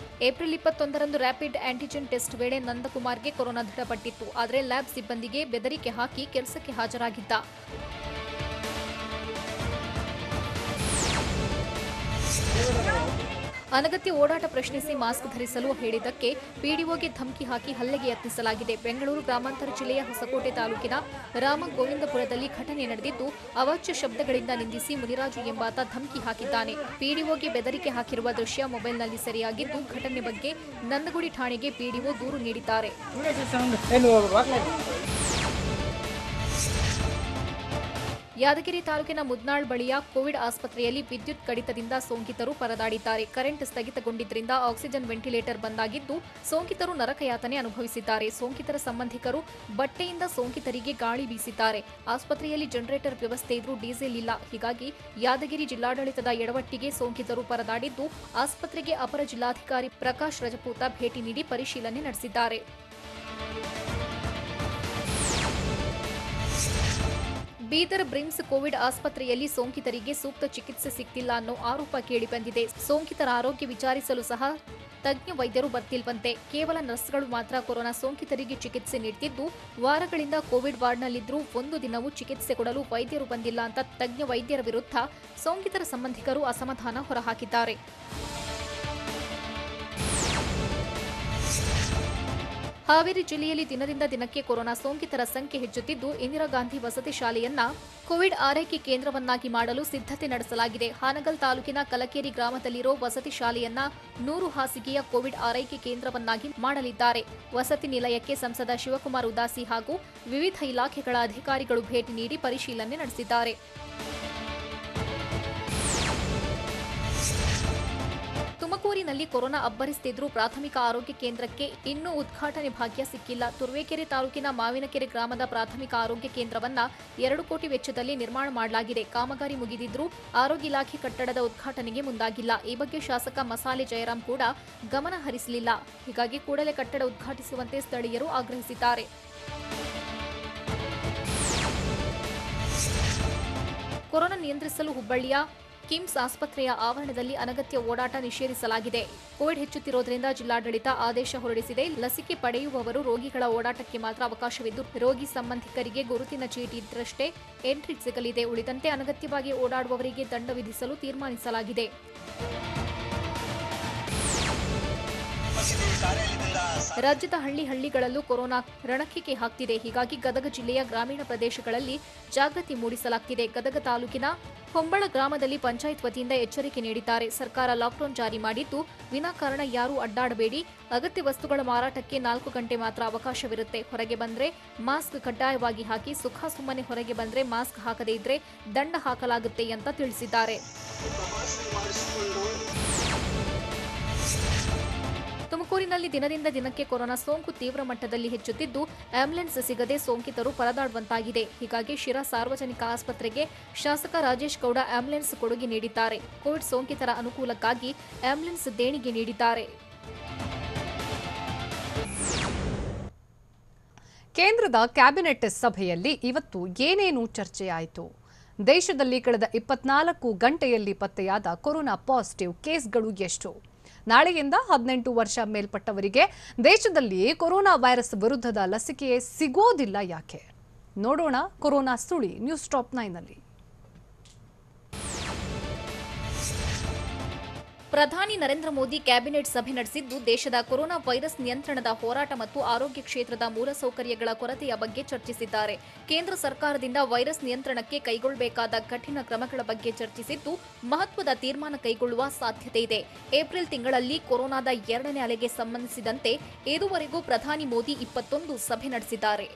ಏಪ್ರಿಲ್ 21ರಂದು ರ್ಯಾಪಿಡ್ ಆಂಟಿಜೆನ್ ಟೆಸ್ಟ್ ವೇಳೆ ನಂದಕುಮಾರ್ಗೆ ಕೊರೋನಾ ದೃಢಪಟ್ಟಿತ್ತು. ಆದರೆ ಲ್ಯಾಬ್ ಸಿಬ್ಬಂದಿಗೆ ಬೆದರಿಕೆ ಹಾಕಿ ಕೆಲಸಕ್ಕೆ ಹಾಜರಾಗಿದ್ದ. ಅನಗತ್ಯ ಓಡಾಟ ಪ್ರಶ್ನಿಸಿ ಮಾಸ್ಕ್ ಧರಿಸಲು ಹೇಳಿದ್ದಕ್ಕೆ ಪಿಡಿಒಗೆ ಧಮಕಿ ಹಾಕಿ ಹಲ್ಲೆಗೆ ಯತ್ನಿಸಲಾಗಿದೆ. ಬೆಂಗಳೂರು ಗ್ರಾಮಾಂತರ ಜಿಲ್ಲೆಯ ಹೊಸಕೋಟೆ ತಾಲೂಕಿನ ರಾಮಗೋವಿಂದಪುರದಲ್ಲಿ ಘಟನೆ ನಡೆದಿದ್ದು ಅವಾಚ್ಯ ಶಬ್ದಗಳಿಂದ ನಿಂದಿಸಿ ಮುನಿರಾಜು ಎಂಬಾತ ಧಮಕಿ ಹಾಕಿದ್ದಾನೆ. ಪಿಡಿಒಗೆ ಬೆದರಿಕೆ ಹಾಕಿರುವ ದೃಶ್ಯ ಮೊಬೈಲ್ನಲ್ಲಿ ಸೆರೆಯಾಗಿದ್ದು ಘಟನೆ ಬಗ್ಗೆ ನಂದಗುಡಿ ಠಾಣೆಗೆ ಪಿಡಿಒ ದೂರು ನೀಡಿದ್ದಾರೆ. ಯಾದಗಿರಿ ತಾಲೂಕಿನ ಮುದ್ನಾಳ್ ಬಳಿಯ ಕೋವಿಡ್ ಆಸ್ಪತ್ರೆಯಲ್ಲಿ ವಿದ್ಯುತ್ ಕಡಿತದಿಂದ ಸೋಂಕಿತರು ಪರದಾಡಿದ್ದಾರೆ. ಕರೆಂಟ್ ಸ್ಥಗಿತಗೊಂಡಿದ್ದರಿಂದ ಆಕ್ಸಿಜನ್ ವೆಂಟಿಲೇಟರ್ ಬಂದಾಗಿದ್ದು ಸೋಂಕಿತರು ನರಕಯಾತನೆ ಅನುಭವಿಸಿದ್ದಾರೆ. ಸೋಂಕಿತರ ಸಂಬಂಧಿಕರು ಬಟ್ಟೆಯಿಂದ ಸೋಂಕಿತರಿಗೆ ಗಾಳಿ ಬೀಸಿದ್ದಾರೆ. ಆಸ್ಪತ್ರೆಯಲ್ಲಿ ಜನರೇಟರ್ ವ್ಯವಸ್ಥೆ ಇದ್ರೂ ಡೀಸೆಲ್ ಇಲ್ಲ. ಹೀಗಾಗಿ ಯಾದಗಿರಿ ಜಿಲ್ಲಾಡಳಿತದ ಎಡವಟ್ಟಿಗೆ ಸೋಂಕಿತರು ಪರದಾಡಿದ್ದು ಆಸ್ಪತ್ರೆಗೆ ಅಪರ ಜಿಲ್ಲಾಧಿಕಾರಿ ಪ್ರಕಾಶ್ ರಜಪೂತ ಭೇಟಿ ನೀಡಿ ಪರಿಶೀಲನೆ ನಡೆಸಿದ್ದಾರೆ. ಬೀದರ್ ಬ್ರಿಮ್ಸ್ ಕೋವಿಡ್ ಆಸ್ಪತ್ರೆಯಲ್ಲಿ ಸೋಂಕಿತರಿಗೆ ಸೂಕ್ತ ಚಿಕಿತ್ಸೆ ಸಿಗ್ತಿಲ್ಲ ಅನ್ನೋ ಆರೋಪ ಕೇಳಿಬಂದಿದೆ. ಸೋಂಕಿತರ ಆರೋಗ್ಯ ವಿಚಾರಿಸಲು ಸಹ ತಜ್ಞ ವೈದ್ಯರು ಬರ್ತಿಲ್ವಂತೆ. ಕೇವಲ ನರ್ಸ್ಗಳು ಮಾತ್ರ ಕೊರೋನಾ ಸೋಂಕಿತರಿಗೆ ಚಿಕಿತ್ಸೆ ನೀಡುತ್ತಿದ್ದು ವಾರಗಳಿಂದ ಕೋವಿಡ್ ವಾರ್ಡ್ನಲ್ಲಿದ್ದರೂ ಒಂದು ದಿನವೂ ಚಿಕಿತ್ಸೆ ಕೊಡಲು ವೈದ್ಯರು ಬಂದಿಲ್ಲ ಅಂತ ತಜ್ಞ ವೈದ್ಯರ ವಿರುದ್ಧ ಸೋಂಕಿತರ ಸಂಬಂಧಿಕರು ಅಸಮಾಧಾನ ಹೊರಹಾಕಿದ್ದಾರೆ. ಹಾವೇರಿ ಜಿಲ್ಲೆಯಲ್ಲಿ ದಿನದಿಂದ ದಿನಕ್ಕೆ ಕೊರೋನಾ ಸೋಂಕಿತರ ಸಂಖ್ಯೆ ಹೆಚ್ಚುತ್ತಿದ್ದು ಇಂದಿರಾ ಗಾಂಧಿ ವಸತಿ ಶಾಲೆಯನ್ನ ಕೋವಿಡ್ ಆರೈಕೆ ಕೇಂದ್ರವನ್ನಾಗಿ ಮಾಡಲು ಸಿದ್ಧತೆ ನಡೆಸಲಾಗಿದೆ. ಹಾನಗಲ್ ತಾಲೂಕಿನ ಕಲಕೇರಿ ಗ್ರಾಮದಲ್ಲಿರೋ ವಸತಿ ಶಾಲೆಯನ್ನ 100 ಹಾಸಿಗೆಯ ಕೋವಿಡ್ ಆರೈಕೆ ಕೇಂದ್ರವನ್ನಾಗಿ ಮಾಡಲಿದ್ದಾರೆ. ವಸತಿ ನಿಲಯಕ್ಕೆ ಸಂಸದ ಶಿವಕುಮಾರ್ ಉದಾಸಿ ಹಾಗೂ ವಿವಿಧ ಇಲಾಖೆಗಳ ಅಧಿಕಾರಿಗಳು ಭೇಟಿ ನೀಡಿ ಪರಿಶೀಲನೆ ನಡೆಸಿದ್ದಾರೆ. ತುಮಕೂರಿನಲ್ಲಿ ಕೊರೋನಾ ಅಬ್ಬರಿಸುತ್ತಿದ್ದರೂ ಪ್ರಾಥಮಿಕ ಆರೋಗ್ಯ ಕೇಂದ್ರಕ್ಕೆ ಇನ್ನೂ ಉದ್ಘಾಟನೆ ಭಾಗ್ಯ ಸಿಕ್ಕಿಲ್ಲ. ತುರುವೇಕೆರೆ ತಾಲೂಕಿನ ಮಾವಿನಕೆರೆ ಗ್ರಾಮದ ಪ್ರಾಥಮಿಕ ಆರೋಗ್ಯ ಕೇಂದ್ರವನ್ನ 2 ಕೋಟಿ ವೆಚ್ಚದಲ್ಲಿ ನಿರ್ಮಾಣ ಮಾಡಲಾಗಿದೆ. ಕಾಮಗಾರಿ ಮುಗಿದಿದ್ರೂ ಆರೋಗ್ಯ ಇಲಾಖೆ ಕಟ್ಟಡದ ಉದ್ಘಾಟನೆಗೆ ಮುಂದಾಗಿಲ್ಲ. ಈ ಬಗ್ಗೆ ಶಾಸಕ ಮಸಾಲೆ ಜಯರಾಮ್ ಕೂಡ ಗಮನ ಹರಿಸಲಿಲ್ಲ. ಹೀಗಾಗಿ ಕೂಡಲೇ ಕಟ್ಟಡ ಉದ್ಘಾಟಿಸುವಂತೆ ಸ್ಥಳೀಯರು ಆಗ್ರಹಿಸಿದ್ದಾರೆ. ಕೊರೋನಾ ನಿಯಂತ್ರಿಸಲು ಹುಬ್ಬಳ್ಳಿಯ ಕಿಮ್ಸ್ ಆಸ್ಪತ್ರೆಯ ಆವರಣದಲ್ಲಿ ಅನಗತ್ಯ ಓಡಾಟ ನಿಷೇಧಿಸಲಾಗಿದೆ. ಕೋವಿಡ್ ಹೆಚ್ಚುತ್ತಿರುವುದರಿಂದ ಜಿಲ್ಲಾಡಳಿತ ಆದೇಶ ಹೊರಡಿಸಿದೆ. ಲಸಿಕೆ ಪಡೆಯುವವರು ರೋಗಿಗಳ ಓಡಾಟಕ್ಕೆ ಮಾತ್ರ ಅವಕಾಶವಿದ್ದು ರೋಗಿ ಸಂಬಂಧಿಕರಿಗೆ ಗುರುತಿನ ಚೀಟಿ ಇದ್ದರಷ್ಟೇ ಎಂಟ್ರಿ ಸಿಗಲಿದೆ. ಉಳಿದಂತೆ ಅನಗತ್ಯವಾಗಿ ಓಡಾಡುವವರಿಗೆ ದಂಡ ವಿಧಿಸಲು ತೀರ್ಮಾನಿಸಲಾಗಿದೆ. ರಾಜ್ಯದ ಹಳ್ಳಿಗಳಲ್ಲೂ ಕೊರೋನಾ ರಣಖಿಕೆ ಹಾಕ್ತಿದೆ. ಹೀಗಾಗಿ ಗದಗ ಜಿಲ್ಲೆಯ ಗ್ರಾಮೀಣ ಪ್ರದೇಶಗಳಲ್ಲಿ ಜಾಗೃತಿ ಮೂಡಿಸಲಾಗ್ತಿದೆ. ಗದಗ ತಾಲೂಕಿನ ಹೊಂಬಳ ಗ್ರಾಮದಲ್ಲಿ ಪಂಚಾಯತ್ ವತಿಯಿಂದ ಎಚ್ಚರಿಕೆ ನೀಡಿದ್ದಾರೆ. ಸರ್ಕಾರ ಲಾಕ್ಡೌನ್ ಜಾರಿ ಮಾಡಿದ್ದು, ವಿನಾಕಾರಣ ಯಾರೂ ಅಡ್ಡಾಡಬೇಡಿ. ಅಗತ್ಯ ವಸ್ತುಗಳ ಮಾರಾಟಕ್ಕೆ 4 ಗಂಟೆ ಮಾತ್ರ ಅವಕಾಶವಿರುತ್ತೆ. ಹೊರಗೆ ಬಂದ್ರೆ ಮಾಸ್ಕ್ ಕಡ್ಡಾಯವಾಗಿ ಹಾಕಿ. ಸುಮ್ಮನೆ ಹೊರಗೆ ಬಂದ್ರೆ ಮಾಸ್ಕ್ ಹಾಕದೇ ಇದ್ರೆ ದಂಡ ಹಾಕಲಾಗುತ್ತೆ ಅಂತ ತಿಳಿಸಿದ್ದಾರೆ. ತುಮಕೂರಿನಲ್ಲಿ ದಿನದಿಂದ ದಿನಕ್ಕೆ ಕೊರೋನಾ ಸೋಂಕು ತೀವ್ರ ಮಟ್ಟದಲ್ಲಿ ಹೆಚ್ಚುತ್ತಿದ್ದು, ಆಂಬ್ಯುಲೆನ್ಸ್ ಸಿಗದೆ ಸೋಂಕಿತರು ಪರದಾಡುವಂತಾಗಿದೆ. ಹೀಗಾಗಿ ಶಿರಾ ಸಾರ್ವಜನಿಕ ಆಸ್ಪತ್ರೆಗೆ ಶಾಸಕ ರಾಜೇಶ್ ಗೌಡ ಆಂಬ್ಯುಲೆನ್ಸ್ ಕೊಡುಗೆ ನೀಡಿದ್ದಾರೆ. ಕೋವಿಡ್ ಸೋಂಕಿತರ ಅನುಕೂಲಕ್ಕಾಗಿ ಆಂಬ್ಯುಲೆನ್ಸ್ ದೇಣಿಗೆ ನೀಡಿದ್ದಾರೆ. ಕೇಂದ್ರದ ಕ್ಯಾಬಿನೆಟ್ ಸಭೆಯಲ್ಲಿ ಇವತ್ತು ಏನೇನು ಚರ್ಚೆಯಾಯಿತು? ದೇಶದಲ್ಲಿ ಕಳೆದ 24 ಗಂಟೆಯಲ್ಲಿ ಪತ್ತೆಯಾದ ಕೊರೋನಾ ಪಾಸಿಟಿವ್ ಕೇಸ್ಗಳು ಎಷ್ಟು? ನಾಳೆಯಿಂದ 18 ವರ್ಷ ಮೇಲ್ಪಟ್ಟವರಿಗೆ ದೇಶದಲ್ಲಿ ಕೊರೋನಾ ವೈರಸ್ ವಿರುದ್ಧದ ಲಸಿಕೆ ಸಿಗೋದಿಲ್ಲ ಯಾಕೆ? ನೋಡೋಣ ಕೊರೋನಾ ಸುಳಿ ನ್ಯೂಸ್ ಟಾಪ್ 9ನಲ್ಲಿ. ಪ್ರಧಾನಿ ನರೇಂದ್ರ ಮೋದಿ ಕ್ಯಾಬಿನೆಟ್ ಸಭೆ ನಡೆಸಿದ್ದು, ದೇಶದ ಕೊರೋನಾ ವೈರಸ್ ನಿಯಂತ್ರಣದ ಹೋರಾಟ ಮತ್ತು ಆರೋಗ್ಯ ಕ್ಷೇತ್ರದ ಮೂಲಸೌಕರ್ಯಗಳ ಕೊರತೆಯ ಬಗ್ಗೆ ಚರ್ಚಿಸಿದ್ದಾರೆ. ಕೇಂದ್ರ ಸರ್ಕಾರದಿಂದ ವೈರಸ್ ನಿಯಂತ್ರಣಕ್ಕೆ ಕೈಗೊಳ್ಳಬೇಕಾದ ಕಠಿಣ ಕ್ರಮಗಳ ಬಗ್ಗೆ ಚರ್ಚಿಸಿದ್ದು, ಮಹತ್ವದ ತೀರ್ಮಾನ ಕೈಗೊಳ್ಳುವ ಸಾಧ್ಯತೆ ಇದೆ. ಏಪ್ರಿಲ್ ತಿಂಗಳಲ್ಲಿ ಕೊರೋನಾದ 2ನೇ ಅಲೆಗೆ ಸಂಬಂಧಿಸಿದಂತೆ ಇದುವರೆಗೂ ಪ್ರಧಾನಿ ಮೋದಿ 21 ಸಭೆ ನಡೆಸಿದ್ದಾರೆ.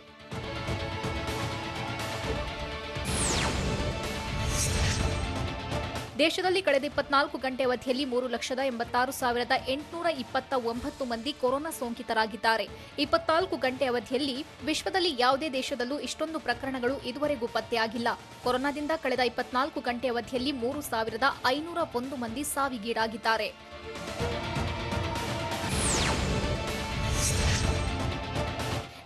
ದೇಶದಲ್ಲಿ ಕಳೆದ 24 ಗಂಟೆ ಅವಧಿಯಲ್ಲಿ 3,86,829 ಮಂದಿ ಕೊರೋನಾ ಸೋಂಕಿತರಾಗಿದ್ದಾರೆ. 24 ಗಂಟೆ ಅವಧಿಯಲ್ಲಿ ವಿಶ್ವದಲ್ಲಿ ಯಾವುದೇ ದೇಶದಲ್ಲೂ ಇಷ್ಟೊಂದು ಪ್ರಕರಣಗಳು ಇದುವರೆಗೂ ಪತ್ತೆಯಾಗಿಲ್ಲ. ಕೊರೋನಾದಿಂದ ಕಳೆದ 24 ಗಂಟೆ ಅವಧಿಯಲ್ಲಿ 3,501 ಮಂದಿ ಸಾವಿಗೀಡಾಗಿದ್ದಾರೆ.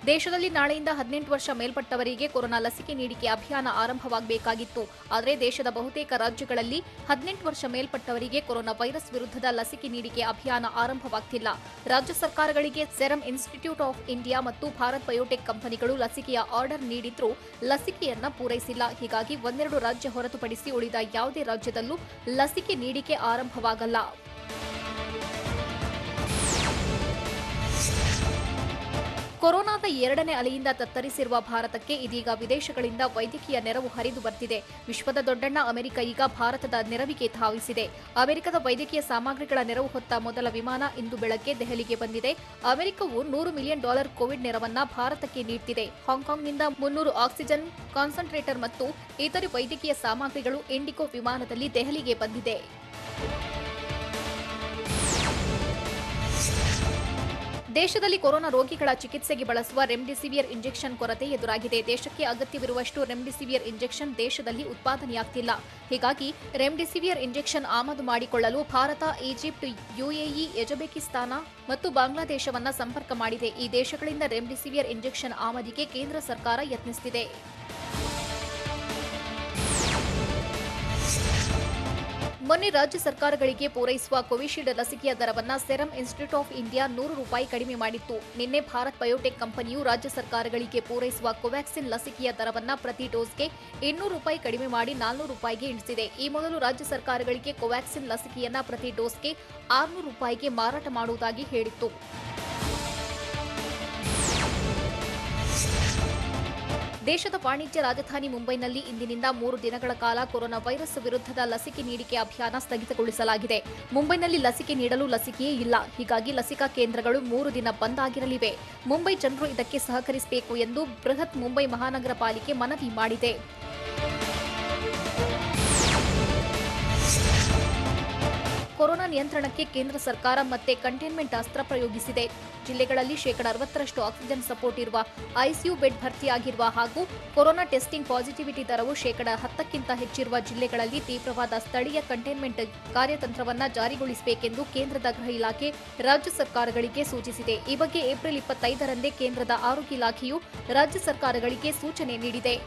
ದೇಶದಲ್ಲಿ ನಾಳೆಯಿಂದ 18 ವರ್ಷ ಮೇಲ್ಪಟ್ಟವರಿಗೆ ಕೊರೋನಾ ಲಸಿಕೆ ನೀಡಿಕೆ ಅಭಿಯಾನ ಆರಂಭವಾಗಬೇಕಾಗಿತ್ತು. ಆದರೆ ದೇಶದ ಬಹುತೇಕ ರಾಜ್ಯಗಳಲ್ಲಿ 18 ವರ್ಷ ಮೇಲ್ಪಟ್ಟವರಿಗೆ ಕೊರೋನಾ ವೈರಸ್ ವಿರುದ್ಧದ ಲಸಿಕೆ ನೀಡಿಕೆ ಅಭಿಯಾನ ಆರಂಭವಾಗ್ತಿಲ್ಲ. ರಾಜ್ಯ ಸರ್ಕಾರಗಳಿಗೆ ಸೆರಮ್ ಇನ್ಸ್ಟಿಟ್ಯೂಟ್ ಆಫ್ ಇಂಡಿಯಾ ಮತ್ತು ಭಾರತ್ ಬಯೋಟೆಕ್ ಕಂಪನಿಗಳು ಲಸಿಕೆಯ ಆರ್ಡರ್ ನೀಡಿದ್ರೂ ಲಸಿಕೆಯನ್ನ ಪೂರೈಸಿಲ್ಲ. ಹೀಗಾಗಿ ಒಂದೆರಡು ರಾಜ್ಯ ಹೊರತುಪಡಿಸಿ ಉಳಿದ ಯಾವುದೇ ರಾಜ್ಯದಲ್ಲೂ ಲಸಿಕೆ ನೀಡಿಕೆ ಆರಂಭವಾಗಲ್ಲ. ಕೊರೋನಾದ 2ನೇ ಅಲೆಯಿಂದ ತತ್ತರಿಸಿರುವ ಭಾರತಕ್ಕೆ ಇದೀಗ ವಿದೇಶಗಳಿಂದ ವೈದ್ಯಕೀಯ ನೆರವು ಹರಿದು ಬರ್ತಿದೆ. ವಿಶ್ವದ ದೊಡ್ಡಣ್ಣ ಅಮೆರಿಕ ಈಗ ಭಾರತದ ನೆರವಿಗೆ ಧಾವಿಸಿದೆ. ಅಮೆರಿಕದ ವೈದ್ಯಕೀಯ ಸಾಮಗ್ರಿಗಳ ನೆರವು ಹೊತ್ತ ಮೊದಲ ವಿಮಾನ ಇಂದು ಬೆಳಗ್ಗೆ ದೆಹಲಿಗೆ ಬಂದಿದೆ. ಅಮೆರಿಕವು $100 ಮಿಲಿಯನ್ ಕೋವಿಡ್ ನೆರವನ್ನ ಭಾರತಕ್ಕೆ ನೀಡುತ್ತಿದೆ. ಹಾಂಗ್ಕಾಂಗ್ನಿಂದ 300 ಆಕ್ಸಿಜನ್ ಕಾನ್ಸಂಟ್ರೇಟರ್ ಮತ್ತು ಇತರೆ ವೈದ್ಯಕೀಯ ಸಾಮಗ್ರಿಗಳು ಇಂಡಿಗೋ ವಿಮಾನದಲ್ಲಿ ದೆಹಲಿಗೆ ಬಂದಿದೆ. ದೇಶದಲ್ಲಿ ಕೊರೋನಾ ರೋಗಿಗಳ ಚಿಕಿತ್ಸೆಗೆ ಬಳಸುವ ರೆಮ್ಡಿಸಿವಿಯರ್ ಇಂಜೆಕ್ಷನ್ ಕೊರತೆ ಎದುರಾಗಿದೆ. ದೇಶಕ್ಕೆ ಅಗತ್ಯವಿರುವಷ್ಟು ರೆಮ್ಡಿಸಿವಿಯರ್ ಇಂಜೆಕ್ಷನ್ ದೇಶದಲ್ಲಿ ಉತ್ಪಾದನೆಯಾಗ್ತಿಲ್ಲ. ಹೀಗಾಗಿ ರೆಮ್ಡಿಸಿವಿಯರ್ ಇಂಜೆಕ್ಷನ್ ಆಮದು ಮಾಡಿಕೊಳ್ಳಲು ಭಾರತ, ಈಜಿಪ್ಟ್, ಯುಎಇ, ಉಜ್ಬೇಕಿಸ್ತಾನ ಮತ್ತು ಬಾಂಗ್ಲಾದೇಶವನ್ನ ಸಂಪರ್ಕ ಮಾಡಿದೆ. ಈ ದೇಶಗಳಿಂದ ರೆಮ್ಡಿಸಿವಿಯರ್ ಇಂಜೆಕ್ಷನ್ ಆಮದಿಗೆ ಕೇಂದ್ರ ಸರ್ಕಾರ ಯತ್ನಿಸುತ್ತಿದೆ. ಮೊನ್ನೆ ರಾಜ್ಯ ಸರ್ಕಾರಗಳಿಗೆ ಪೂರೈಸುವ ಕೋವಿಶೀಲ್ಡ್ ಲಸಿಕೆಯ ದರವನ್ನು ಸೆರಮ್ ಇನ್ಸ್ಟಿಟ್ಯೂಟ್ ಆಫ್ ಇಂಡಿಯಾ $100 ಕಡಿಮೆ ಮಾಡಿತ್ತು. ನಿನ್ನೆ ಭಾರತ್ ಬಯೋಟೆಕ್ ಕಂಪನಿಯು ರಾಜ್ಯ ಸರ್ಕಾರಗಳಿಗೆ ಪೂರೈಸುವ ಕೋವ್ಯಾಕ್ಸಿನ್ ಲಸಿಕೆಯ ದರವನ್ನು ಪ್ರತಿ ಡೋಸ್ಗೆ $200 ಕಡಿಮೆ ಮಾಡಿ $400ಗೆ ಇಳಿಸಿದೆ. ಈ ಮೊದಲು ರಾಜ್ಯ ಸರ್ಕಾರಗಳಿಗೆ ಕೋವ್ಯಾಕ್ಸಿನ್ ಲಸಿಕೆಯನ್ನ ಪ್ರತಿ ಡೋಸ್ಗೆ $600ಗೆ ಮಾರಾಟ ಮಾಡುವುದಾಗಿ ಹೇಳಿತ್ತು. ದೇಶದ ವಾಣಿಜ್ಯ ರಾಜಧಾನಿ ಮುಂಬೈನಲ್ಲಿ ಇಂದಿನಿಂದ 3 ದಿನಗಳ ಕಾಲ ಕೊರೋನಾ ವೈರಸ್ ವಿರುದ್ಧದ ಲಸಿಕೆ ನೀಡಿಕೆ ಅಭಿಯಾನ ಸ್ಥಗಿತಗೊಳಿಸಲಾಗಿದೆ. ಮುಂಬೈನಲ್ಲಿ ಲಸಿಕೆ ನೀಡಲು ಲಸಿಕೆಯೇ ಇಲ್ಲ. ಹೀಗಾಗಿ ಲಸಿಕಾ ಕೇಂದ್ರಗಳು 3 ದಿನ ಬಂದ್ ಆಗಿರಲಿವೆ. ಮುಂಬೈ ಜನರು ಇದಕ್ಕೆ ಸಹಕರಿಸಬೇಕು ಎಂದು ಬೃಹತ್ ಮುಂಬೈ ಮಹಾನಗರ ಪಾಲಿಕೆ ಮನವಿ ಮಾಡಿದೆ. ಕೊರೋನಾ ನಿಯಂತ್ರಣಕ್ಕೆ ಕೇಂದ್ರ ಸರ್ಕಾರ ಮತ್ತೆ ಕಂಟೈನ್ಮೆಂಟ್ ಅಸ್ತ್ರ ಪ್ರಯೋಗಿಸಿದೆ. ಜಿಲ್ಲೆಗಳಲ್ಲಿ 60% ಆಕ್ಸಿಜನ್ ಸಪೋರ್ಟ್ ಇರುವ ಐಸಿಯು ಬೆಡ್ ಭರ್ತಿಯಾಗಿರುವ ಹಾಗೂ ಕೊರೋನಾ ಟೆಸ್ಟಿಂಗ್ ಪಾಸಿಟಿವಿಟಿ ದರವು 10ಕ್ಕಿಂತ ಹೆಚ್ಚಿರುವ ಜಿಲ್ಲೆಗಳಲ್ಲಿ ತೀವ್ರವಾದ ಸ್ಥಳೀಯ ಕಂಟೈನ್ಮೆಂಟ್ ಕಾರ್ಯತಂತ್ರವನ್ನು ಜಾರಿಗೊಳಿಸಬೇಕೆಂದು ಕೇಂದ್ರದ ಗೃಹ ಇಲಾಖೆ ರಾಜ್ಯ ಸರ್ಕಾರಗಳಿಗೆ ಸೂಚಿಸಿದೆ. ಈ ಬಗ್ಗೆ ಏಪ್ರಿಲ್ 25ರಂದೇ ಕೇಂದ್ರದ ಆರೋಗ್ಯ ಇಲಾಖೆಯು ರಾಜ್ಯ ಸರ್ಕಾರಗಳಿಗೆ ಸೂಚನೆ ನೀಡಿದೆ.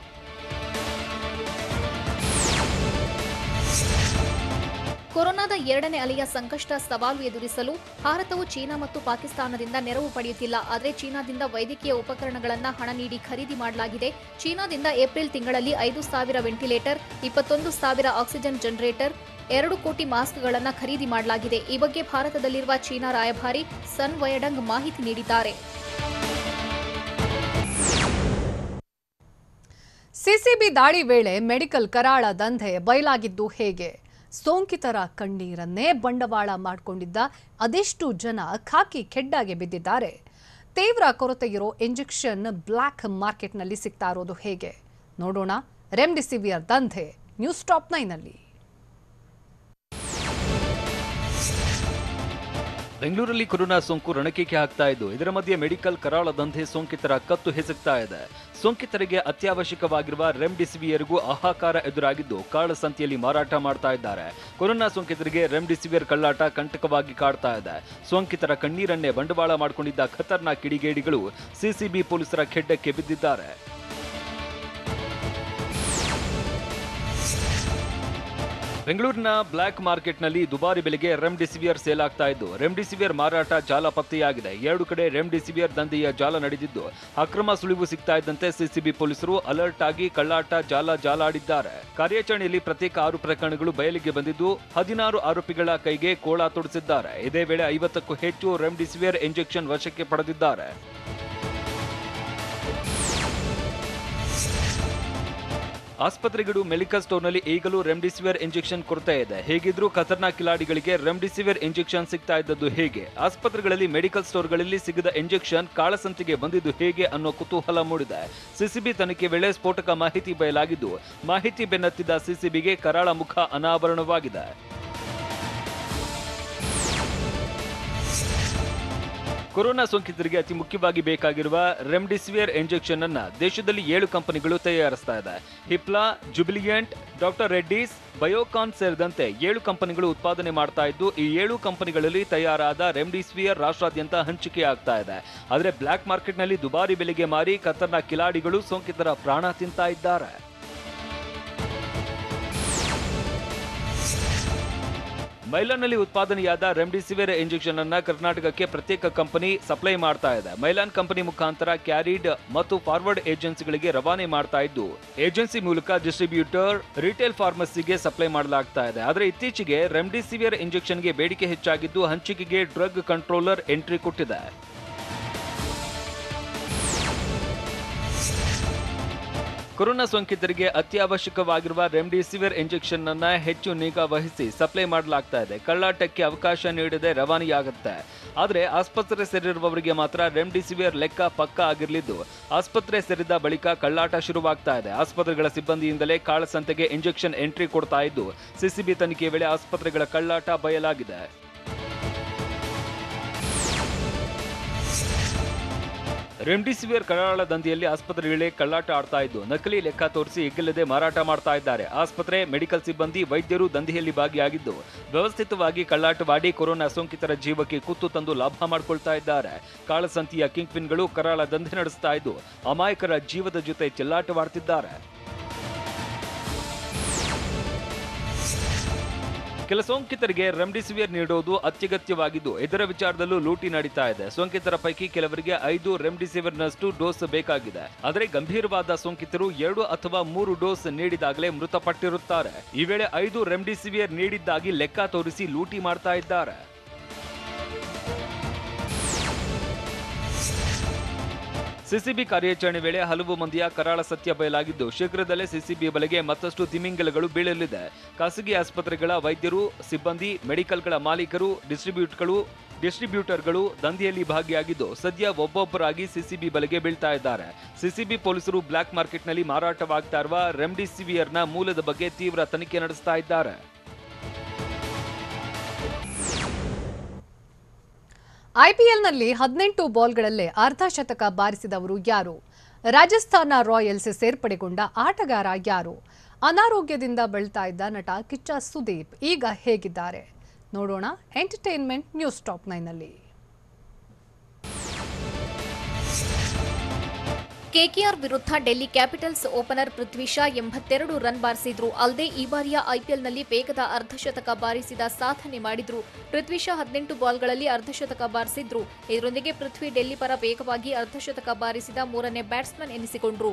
ಕೊರೋನಾದ 2ನೇ ಅಲೆಯ ಸಂಕಷ್ಟ ಸವಾಲು ಎದುರಿಸಲು ಭಾರತವು ಚೀನಾ ಮತ್ತು ಪಾಕಿಸ್ತಾನದಿಂದ ನೆರವು ಪಡೆಯುತ್ತಿಲ್ಲ. ಆದರೆ ಚೀನಾದಿಂದ ವೈದ್ಯಕೀಯ ಉಪಕರಣಗಳನ್ನು ಹಣ ನೀಡಿ ಖರೀದಿ ಮಾಡಲಾಗಿದೆ. ಚೀನಾದಿಂದ ಏಪ್ರಿಲ್ ತಿಂಗಳಲ್ಲಿ 5,000 ವೆಂಟಿಲೇಟರ್, 21,000 ಆಕ್ಸಿಜನ್ ಜನರೇಟರ್, 2 ಕೋಟಿ ಮಾಸ್ಕ್ಗಳನ್ನು ಖರೀದಿ ಮಾಡಲಾಗಿದೆ. ಈ ಬಗ್ಗೆ ಭಾರತದಲ್ಲಿರುವ ಚೀನಾ ರಾಯಭಾರಿ ಸನ್ ವಯಡಂಗ್ ಮಾಹಿತಿ ನೀಡಿದ್ದಾರೆ. ಸಿಸಿಬಿ ದಾಳಿ ವೇಳೆ ಮೆಡಿಕಲ್ ಕರಾಳ ದಂಧೆ ಬಯಲಾಗಿದ್ದು ಹೇಗೆ? ಸೋಂಕಿತರ ಕಣ್ಣೀರನ್ನೇ ಬಂಡವಾಳ ಮಾಡಿಕೊಂಡಿದ್ದ ಅದೆಷ್ಟು ಜನ ಖಾಕಿ ಖೆಡ್ಡಾಗೆ ಬಿದ್ದಿದ್ದಾರೆ? ತೀವ್ರ ಕೊರತೆಯಿರೋ ಇಂಜೆಕ್ಷನ್ ಬ್ಲ್ಯಾಕ್ ಮಾರ್ಕೆಟ್ನಲ್ಲಿ ಸಿಗ್ತಾ ಇರೋದು ಹೇಗೆ? ನೋಡೋಣ ರೆಮ್ಡಿಸಿವಿಯರ್ ದಂಧೆ ನ್ಯೂಸ್ ಟಾಪ್ 9ನಲ್ಲಿ. ಬೆಂಗಳೂರಲ್ಲಿ ಕೊರೋನಾ ಸೋಂಕು ರಣಕೇಕೆ ಹಾಕ್ತಾ ಇದ್ದು, ಇದರ ಮಧ್ಯೆ ಮೆಡಿಕಲ್ ಕರಾಳ ದಂಧೆ ಸೋಂಕಿತರ ಕತ್ತು ಹೆಸಗ್ತಾ ಇದೆ. ಸೋಂಕಿತರಿಗೆ ಅತ್ಯವಶ್ಯಕವಾಗಿರುವ ರೆಮ್ಡಿಸಿವಿಯರ್ಗೂ ಹಾಹಾಕಾರ ಎದುರಾಗಿದ್ದು, ಕಾಳಸಂತೆಯಲ್ಲಿ ಮಾರಾಟ ಮಾಡ್ತಾ ಇದ್ದಾರೆ. ಕೊರೋನಾ ಸೋಂಕಿತರಿಗೆ ರೆಮ್ಡಿಸಿವಿಯರ್ ಕಳ್ಳಾಟ ಕಂಟಕವಾಗಿ ಕಾಡ್ತಾ ಇದೆ. ಸೋಂಕಿತರ ಕಣ್ಣೀರನ್ನೇ ಬಂಡವಾಳ ಮಾಡಿಕೊಂಡಿದ್ದ ಖತರ್ನಾಕ್ ಕಿಡಿಗೇಡಿಗಳು ಸಿಸಿಬಿ ಪೊಲೀಸರ ಖೆಡ್ಡಕ್ಕೆ ಬಿದ್ದಿದ್ದಾರೆ. ಬೆಂಗಳೂರಿನ ಬ್ಲ್ಯಾಕ್ ಮಾರ್ಕೆಟ್ನಲ್ಲಿ ದುಬಾರಿ ಬೆಲೆಗೆ ರೆಮ್ಡಿಸಿವಿಯರ್ ಸೇಲ್ ಆಗ್ತಾ ಇದ್ದು, ರೆಮ್ಡಿಸಿವಿಯರ್ ಮಾರಾಟ ಜಾಲ ಪತ್ತೆಯಾಗಿದೆ. 2 ಕಡೆ ರೆಮ್ಡಿಸಿವಿಯರ್ ದಂಧೆಯ ಜಾಲ ನಡೆದಿದ್ದು, ಅಕ್ರಮ ಸುಳಿವು ಸಿಗ್ತಾ ಇದ್ದಂತೆ ಸಿಸಿಬಿ ಪೊಲೀಸರು ಅಲರ್ಟ್ ಆಗಿ ಕಳ್ಳಾಟ ಜಾಲಾಡಿದ್ದಾರೆ. ಕಾರ್ಯಾಚರಣೆಯಲ್ಲಿ ಪ್ರತ್ಯೇಕ 6 ಪ್ರಕರಣಗಳು ಬಯಲಿಗೆ ಬಂದಿದ್ದು, 16 ಆರೋಪಿಗಳ ಕೈಗೆ ಕೋಳ ತೊಡಿಸಿದ್ದಾರೆ. ಇದೇ ವೇಳೆ 50ಕ್ಕೂ ಹೆಚ್ಚು ರೆಮ್ಡಿಸಿವಿಯರ್ ಇಂಜೆಕ್ಷನ್ ವಶಕ್ಕೆ ಪಡೆದಿದ್ದಾರೆ. ಆಸ್ಪತ್ರೆಗಳು, ಮೆಡಿಕಲ್ ಸ್ಟೋರ್ನಲ್ಲಿ ಈಗಲೂ ರೆಮ್ಡಿಸಿವಿಯರ್ ಇಂಜೆಕ್ಷನ್ ಕೊರತೆ ಇದೆ. ಹೇಗಿದ್ರೂ ಖತರ್ನಾಕ್ ಕಿಲಾಡಿಗಳಿಗೆ ರೆಮ್ಡಿಸಿವಿಯರ್ ಇಂಜೆಕ್ಷನ್ ಸಿಗ್ತಾ ಇದ್ದದ್ದು ಹೇಗೆ? ಆಸ್ಪತ್ರೆಗಳಲ್ಲಿ, ಮೆಡಿಕಲ್ ಸ್ಟೋರ್ಗಳಲ್ಲಿ ಸಿಗದ ಇಂಜೆಕ್ಷನ್ ಕಾಳಸಂತೆಗೆ ಬಂದಿದ್ದು ಹೇಗೆ ಅನ್ನೋ ಕುತೂಹಲ ಮೂಡಿದೆ. ಸಿಸಿಬಿ ತನಿಖೆ ವೇಳೆ ಸ್ಫೋಟಕ ಮಾಹಿತಿ ಬಯಲಾಗಿದ್ದು, ಮಾಹಿತಿ ಬೆನ್ನತ್ತಿದ್ದ ಸಿಸಿಬಿಗೆ ಕರಾಳ ಮುಖ ಅನಾವರಣವಾಗಿದೆ. ಕೊರೋನಾ ಸೋಂಕಿತರಿಗೆ ಅತಿ ಮುಖ್ಯವಾಗಿ ಬೇಕಾಗಿರುವ ರೆಮ್ಡಿಸಿವಿಯರ್ ಇಂಜೆಕ್ಷನ್ ಅನ್ನ ದೇಶದಲ್ಲಿ 7 ಕಂಪನಿಗಳು ತಯಾರಿಸ್ತಾ ಇದೆ. ಹಿಪ್ಲಾ, ಜುಬಿಲಿಯಂಟ್, ಡಾಕ್ಟರ್ ರೆಡ್ಡೀಸ್, ಬಯೋಕಾನ್ ಸೇರಿದಂತೆ 7 ಕಂಪನಿಗಳು ಉತ್ಪಾದನೆ ಮಾಡ್ತಾ ಇದ್ದು, ಈ 7 ಕಂಪನಿಗಳಲ್ಲಿ ತಯಾರಾದ ರೆಮ್ಡಿಸಿವಿಯರ್ ರಾಷ್ಟ್ರಾದ್ಯಂತ ಹಂಚಿಕೆ ಆಗ್ತಾ ಇದೆ. ಆದರೆ ಬ್ಲ್ಯಾಕ್ ಮಾರ್ಕೆಟ್ನಲ್ಲಿ ದುಬಾರಿ ಬೆಲೆಗೆ ಮಾರಿ ಖತರ್ನಾಕ್ ಕಿಲಾಡಿಗಳು ಸೋಂಕಿತರ ಪ್ರಾಣ ತಿಂತಾ ಇದ್ದಾರೆ. ಮೈಲಾನ್ನಲ್ಲಿ ಉತ್ಪಾದನೆಯಾದ ರೆಮ್ಡಿಸಿವಿಯರ್ ಇಂಜೆಕ್ಷನ್ ಅನ್ನ ಕರ್ನಾಟಕಕ್ಕೆ ಪ್ರತ್ಯೇಕ ಕಂಪನಿ ಸಪ್ಲೈ ಮಾಡ್ತಾ ಇದೆ. ಮೈಲಾನ್ ಕಂಪನಿ ಮುಖಾಂತರ ಕ್ಯಾರಿಡ್ ಮತ್ತು ಫಾರ್ವರ್ಡ್ ಏಜೆನ್ಸಿಗಳಿಗೆ ರವಾನೆ ಮಾಡ್ತಾ ಇದ್ದು, ಏಜೆನ್ಸಿ ಮೂಲಕ ಡಿಸ್ಟ್ರಿಬ್ಯೂಟರ್, ರಿಟೇಲ್ ಫಾರ್ಮಸಿಗೆ ಸಪ್ಲೈ ಮಾಡಲಾಗ್ತಾ ಇದೆ. ಆದರೆ ಇತ್ತೀಚೆಗೆ ರೆಮ್ಡಿಸಿವಿಯರ್ ಇಂಜೆಕ್ಷನ್ಗೆ ಬೇಡಿಕೆ ಹೆಚ್ಚಾಗಿದ್ದು, ಹಂಚಿಕೆಗೆ ಡ್ರಗ್ ಕಂಟ್ರೋಲರ್ ಎಂಟ್ರಿ ಕೊಟ್ಟಿದೆ. ಕೊರೋನಾ ಸೋಂಕಿತರಿಗೆ ಅತ್ಯವಶ್ಯಕವಾಗಿರುವ ರೆಮ್ಡಿಸಿವಿಯರ್ ಇಂಜೆಕ್ಷನ್ ಅನ್ನ ಹೆಚ್ಚು ನಿಗಾ ವಹಿಸಿ ಸಪ್ಲೈ ಮಾಡಲಾಗ್ತಾ ಇದೆ. ಕಳ್ಳಾಟಕ್ಕೆ ಅವಕಾಶ ನೀಡದೆ ರವಾನೆಯಾಗುತ್ತೆ. ಆದರೆ ಆಸ್ಪತ್ರೆ ಸೇರಿರುವವರಿಗೆ ಮಾತ್ರ ರೆಮ್ಡಿಸಿವಿಯರ್ ಲೆಕ್ಕ ಪಕ್ಕಾ ಆಗಿರಲಿದ್ದು, ಆಸ್ಪತ್ರೆ ಸೇರಿದ ಬಳಿಕ ಕಳ್ಳಾಟ ಶುರುವಾಗ್ತಾ ಇದೆ. ಆಸ್ಪತ್ರೆಗಳ ಸಿಬ್ಬಂದಿಯಿಂದಲೇ ಕಾಳಸಂತೆಗೆ ಇಂಜೆಕ್ಷನ್ ಎಂಟ್ರಿ ಕೊಡ್ತಾ ಇದ್ದು, ಸಿಸಿಬಿ ತನಿಖೆ ವೇಳೆ ಆಸ್ಪತ್ರೆಗಳ ಕಳ್ಳಾಟ ಬಯಲಾಗಿದೆ. ರೆಮ್ಡಿಸಿವಿಯರ್ ಕರಾಳ ದಂಧೆಯಲ್ಲಿ ಆಸ್ಪತ್ರೆಗಳೇ ಕಳ್ಳಾಟ ಆಡ್ತಾ ಇದ್ದು, ನಕಲಿ ಲೆಕ್ಕ ತೋರಿಸಿ ಎಗ್ಗಿಲ್ಲದೆ ಮಾರಾಟ ಮಾಡ್ತಾ ಇದ್ದಾರೆ. ಆಸ್ಪತ್ರೆ, ಮೆಡಿಕಲ್ ಸಿಬ್ಬಂದಿ, ವೈದ್ಯರು ದಂಧೆಯಲ್ಲಿ ಭಾಗಿಯಾಗಿದ್ದು, ವ್ಯವಸ್ಥಿತವಾಗಿ ಕಳ್ಳಾಟವಾಡಿ ಕೊರೋನಾ ಸೋಂಕಿತರ ಜೀವಕ್ಕೆ ಕುತ್ತು ತಂದು ಲಾಭ ಮಾಡಿಕೊಳ್ತಾ ಇದ್ದಾರೆ. ಕಾಳಸಂತೆಯ ಕಿಂಗ್ ಪಿನ್ಗಳು ಕರಾಳ ದಂಧೆ ನಡೆಸ್ತಾ ಇದ್ದು, ಅಮಾಯಕರ ಜೀವದ ಜೊತೆ ಚೆಲ್ಲಾಟವಾಡ್ತಿದ್ದಾರೆ. ಕೆಲ ಸೋಂಕಿತರಿಗೆ ರೆಮ್ಡಿಸಿವಿಯರ್ ನೀಡುವುದು ಅತ್ಯಗತ್ಯವಾಗಿದ್ದು, ಇದರ ವಿಚಾರದಲ್ಲೂ ಲೂಟಿ ನಡೀತಾ ಇದೆ. ಸೋಂಕಿತರ ಪೈಕಿ ಕೆಲವರಿಗೆ 5 ರೆಮ್ಡಿಸಿವಿರ್ನಷ್ಟು ಡೋಸ್ ಬೇಕಾಗಿದೆ. ಆದರೆ ಗಂಭೀರವಾದ ಸೋಂಕಿತರು 2 ಅಥವಾ 3 ಡೋಸ್ ನೀಡಿದಾಗಲೇ ಮೃತಪಟ್ಟಿರುತ್ತಾರೆ. ಈ ವೇಳೆ 5 ರೆಮ್ಡಿಸಿವಿಯರ್ ನೀಡಿದ್ದಾಗಿ ಲೆಕ್ಕ ತೋರಿಸಿ ಲೂಟಿ ಮಾಡ್ತಾ ಇದ್ದಾರೆ. ಸಿಸಿಬಿ ಕಾರ್ಯಾಚರಣೆ ವೇಳೆ ಹಲವು ಮಂದಿಯ ಕರಾಳ ಸತ್ಯ ಬಯಲಾಗಿದ್ದು, ಶೀಘ್ರದಲ್ಲೇ ಸಿಸಿಬಿ ಬಲೆಗೆ ಮತ್ತಷ್ಟು ತಿಮಿಂಗಲಗಳು ಬೀಳಲಿದೆ. ಖಾಸಗಿ ಆಸ್ಪತ್ರೆಗಳ ವೈದ್ಯರು, ಸಿಬ್ಬಂದಿ, ಮೆಡಿಕಲ್ಗಳ ಮಾಲೀಕರು, ಡಿಸ್ಟ್ರಿಬ್ಯೂಟರ್ಗಳು ದಂಧೆಯಲ್ಲಿ ಭಾಗಿಯಾಗಿದ್ದು, ಸದ್ಯ ಒಬ್ಬೊಬ್ಬರಾಗಿ ಸಿಸಿಬಿ ಬಲೆಗೆ ಬೀಳ್ತಾ ಇದ್ದಾರೆ. ಸಿಸಿಬಿ ಪೊಲೀಸರು ಬ್ಲ್ಯಾಕ್ ಮಾರ್ಕೆಟ್ನಲ್ಲಿ ಮಾರಾಟವಾಗ್ತಾ ಇರುವ ರೆಮ್ಡಿಸಿವಿಯರ್ನ ಮೂಲದ ಬಗ್ಗೆ ತೀವ್ರ ತನಿಖೆ ನಡೆಸ್ತಾ ಇದ್ದಾರೆ. ಐಪಿಎಲ್ನಲ್ಲಿ 18 ಬಾಲ್ಗಳಲ್ಲೇ ಅರ್ಧ ಶತಕ ಬಾರಿಸಿದವರು ಯಾರು? ರಾಜಸ್ಥಾನ ರಾಯಲ್ಸ್ ಸೇರ್ಪಡೆಗೊಂಡ ಆಟಗಾರ ಯಾರು? ಅನಾರೋಗ್ಯದಿಂದ ಬಳಲ್ತಾ ಇದ್ದ ನಟ ಕಿಚ್ಚ ಸುದೀಪ್ ಈಗ ಹೇಗಿದ್ದಾರೆ? ನೋಡೋಣ ಎಂಟರ್ಟೈನ್ಮೆಂಟ್ ನ್ಯೂಸ್ ಟಾಪ್ 9ನಲ್ಲಿ. ಕೆಕೆಆರ್ ವಿರುದ್ಧ Delhi capitals opener Prithvi Shaw 82 run ಬಾರಿಸಿದ್ರು. ಅಲ್ಲದೆ ಈ ಬಾರಿಯ ಐಪಿಎಲ್ನಲ್ಲಿ ವೇಗದ ಅರ್ಧಶತಕ ಬಾರಿಸಿದ ಸಾಧನೆ ಮಾಡಿದ್ರು. ಪೃಥ್ವಿ ಶಾ 18 ಬಾಲ್ಗಳಲ್ಲಿ ಅರ್ಧಶತಕ ಬಾರಿಸಿದ್ರು. ಇದರೊಂದಿಗೆ ಪೃಥ್ವಿ ಡೆಲ್ಲಿ ಪರ ವೇಗವಾಗಿ ಅರ್ಧಶತಕ ಬಾರಿಸಿದ 3ನೇ ಬ್ಯಾಟ್ಸ್ಮನ್ ಎನಿಸಿಕೊಂಡ್ರು.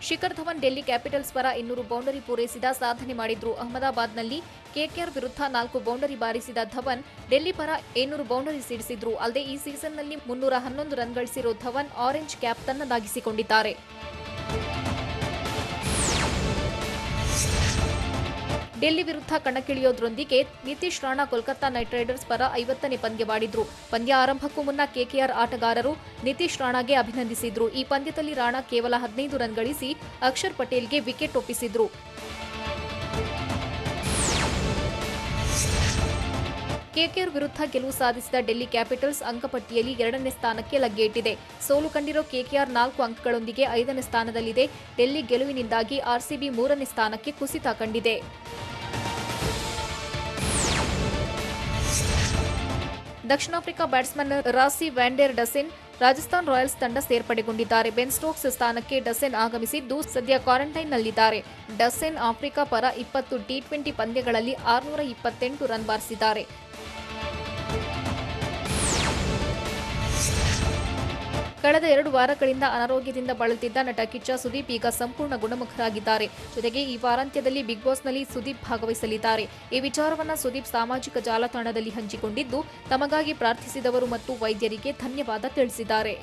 ಶಿಖರ್ ಧವನ್ ಡೆಲ್ಲಿ ಕ್ಯಾಪಿಟಲ್ಸ್ ಪರ 200 ಬೌಂಡರಿ ಪೂರೈಸಿದ ಸಾಧನೆ ಮಾಡಿದ್ರು. ಅಹಮದಾಬಾದ್ನಲ್ಲಿ ಕೆಕೆಆರ್ ವಿರುದ್ಧ 4 ಬೌಂಡರಿ ಬಾರಿಸಿದ ಧವನ್ ಡೆಲ್ಲಿ ಪರ 700 ಬೌಂಡರಿ ಸಿಡಿಸಿದ್ರು. ಅಲ್ಲದೆ ಈ ಸೀಸನ್ನಲ್ಲಿ 311 ರನ್ ಗಳಿಸಿರೋ ಧವನ್ ಆರೆಂಜ್ ಕ್ಯಾಪ್ ತನ್ನದಾಗಿಸಿಕೊಂಡಿದ್ದಾರೆ. ಡೆಲ್ಲಿ ವಿರುದ್ಧ ಕಣಕ್ಕಿಳಿಯೋದ್ರೊಂದಿಗೆ ನಿತೀಶ್ ರಾಣಾ ಕೋಲ್ಕತ್ತಾ ನೈಟ್ ರೈಡರ್ಸ್ ಪರ 50ನೇ ಪಂದ್ಯವಾಡಿದ್ರು. ಪಂದ್ಯ ಆರಂಭಕ್ಕೂ ಮುನ್ನ ಕೆಕೆಆರ್ ಆಟಗಾರರು ನಿತೀಶ್ ರಾಣಾಗೆ ಅಭಿನಂದಿಸಿದ್ರು. ಈ ಪಂದ್ಯದಲ್ಲಿ ರಾಣಾ ಕೇವಲ 15 ರನ್ ಗಳಿಸಿ ಅಕ್ಷರ್ ಪಟೇಲ್ಗೆ ವಿಕೆಟ್ ಒಪ್ಪಿಸಿದ್ರು. ಕೆಕೆಆರ್ ವಿರುದ್ಧ ಗೆಲುವು ಸಾಧಿಸಿದ ಡೆಲ್ಲಿ ಕ್ಯಾಪಿಟಲ್ಸ್ ಅಂಕಪಟ್ಟಿಯಲ್ಲಿ 2ನೇ ಸ್ಥಾನಕ್ಕೆ ಲಗ್ಗೆಯಿಟ್ಟಿದೆ. ಸೋಲು ಕಂಡಿರೋ ಕೆಕೆಆರ್ 4 ಅಂಕಗಳೊಂದಿಗೆ 5ನೇ ಸ್ಥಾನದಲ್ಲಿದೆ. ಡೆಲ್ಲಿ ಗೆಲುವಿನಿಂದಾಗಿ ಆರ್ಸಿಬಿ 3ನೇ ಸ್ಥಾನಕ್ಕೆ ಕುಸಿತ ಕಂಡಿದೆ. ದಕ್ಷಿಣ ಆಫ್ರಿಕಾ ಬ್ಯಾಟ್ಸ್ಮನ್ ರಾಸಿ ವ್ಯಾಂಡೆರ್ ಡಸೆನ್ ರಾಜಸ್ಥಾನ್ ರಾಯಲ್ಸ್ ತಂಡ ಸೇರ್ಪಡೆಗೊಂಡಿದ್ದಾರೆ. ಬೆನ್ ಸ್ಟೋಕ್ಸ್ ಸ್ಥಾನಕ್ಕೆ ಡಸೆನ್ ಆಗಮಿಸಿದ್ದು ಸದ್ಯ ಕ್ವಾರಂಟೈನ್ನಲ್ಲಿದ್ದಾರೆ. ಡಸೆನ್ ಆಫ್ರಿಕಾ ಪರ 20 ಟಿ20 ಪಂದ್ಯಗಳಲ್ಲಿ 628 ರನ್ ಬಾರಿಸಿದ್ದಾರೆ. ಕಳೆದ 2 ವಾರಗಳಿಂದ ಅನಾರೋಗ್ಯದಿಂದ ಬಳಲುತ್ತಿದ್ದ ನಟ ಕಿಚ್ಚ ಸುದೀಪ್ ಈಗ ಸಂಪೂರ್ಣ ಗುಣಮುಖರಾಗಿದ್ದಾರೆ. ಜೊತೆಗೆ ಈ ವಾರಾಂತ್ಯದಲ್ಲಿ ಬಿಗ್ ಬಾಸ್ನಲ್ಲಿ ಸುದೀಪ್ ಭಾಗವಹಿಸಲಿದ್ದಾರೆ. ಈ ವಿಚಾರವನ್ನ ಸುದೀಪ್ ಸಾಮಾಜಿಕ ಜಾಲತಾಣದಲ್ಲಿ ಹಂಚಿಕೊಂಡಿದ್ದು, ತಮಗಾಗಿ ಪ್ರಾರ್ಥಿಸಿದವರು ಮತ್ತು ವೈದ್ಯರಿಗೆ ಧನ್ಯವಾದ ತಿಳಿಸಿದ್ದಾರೆ.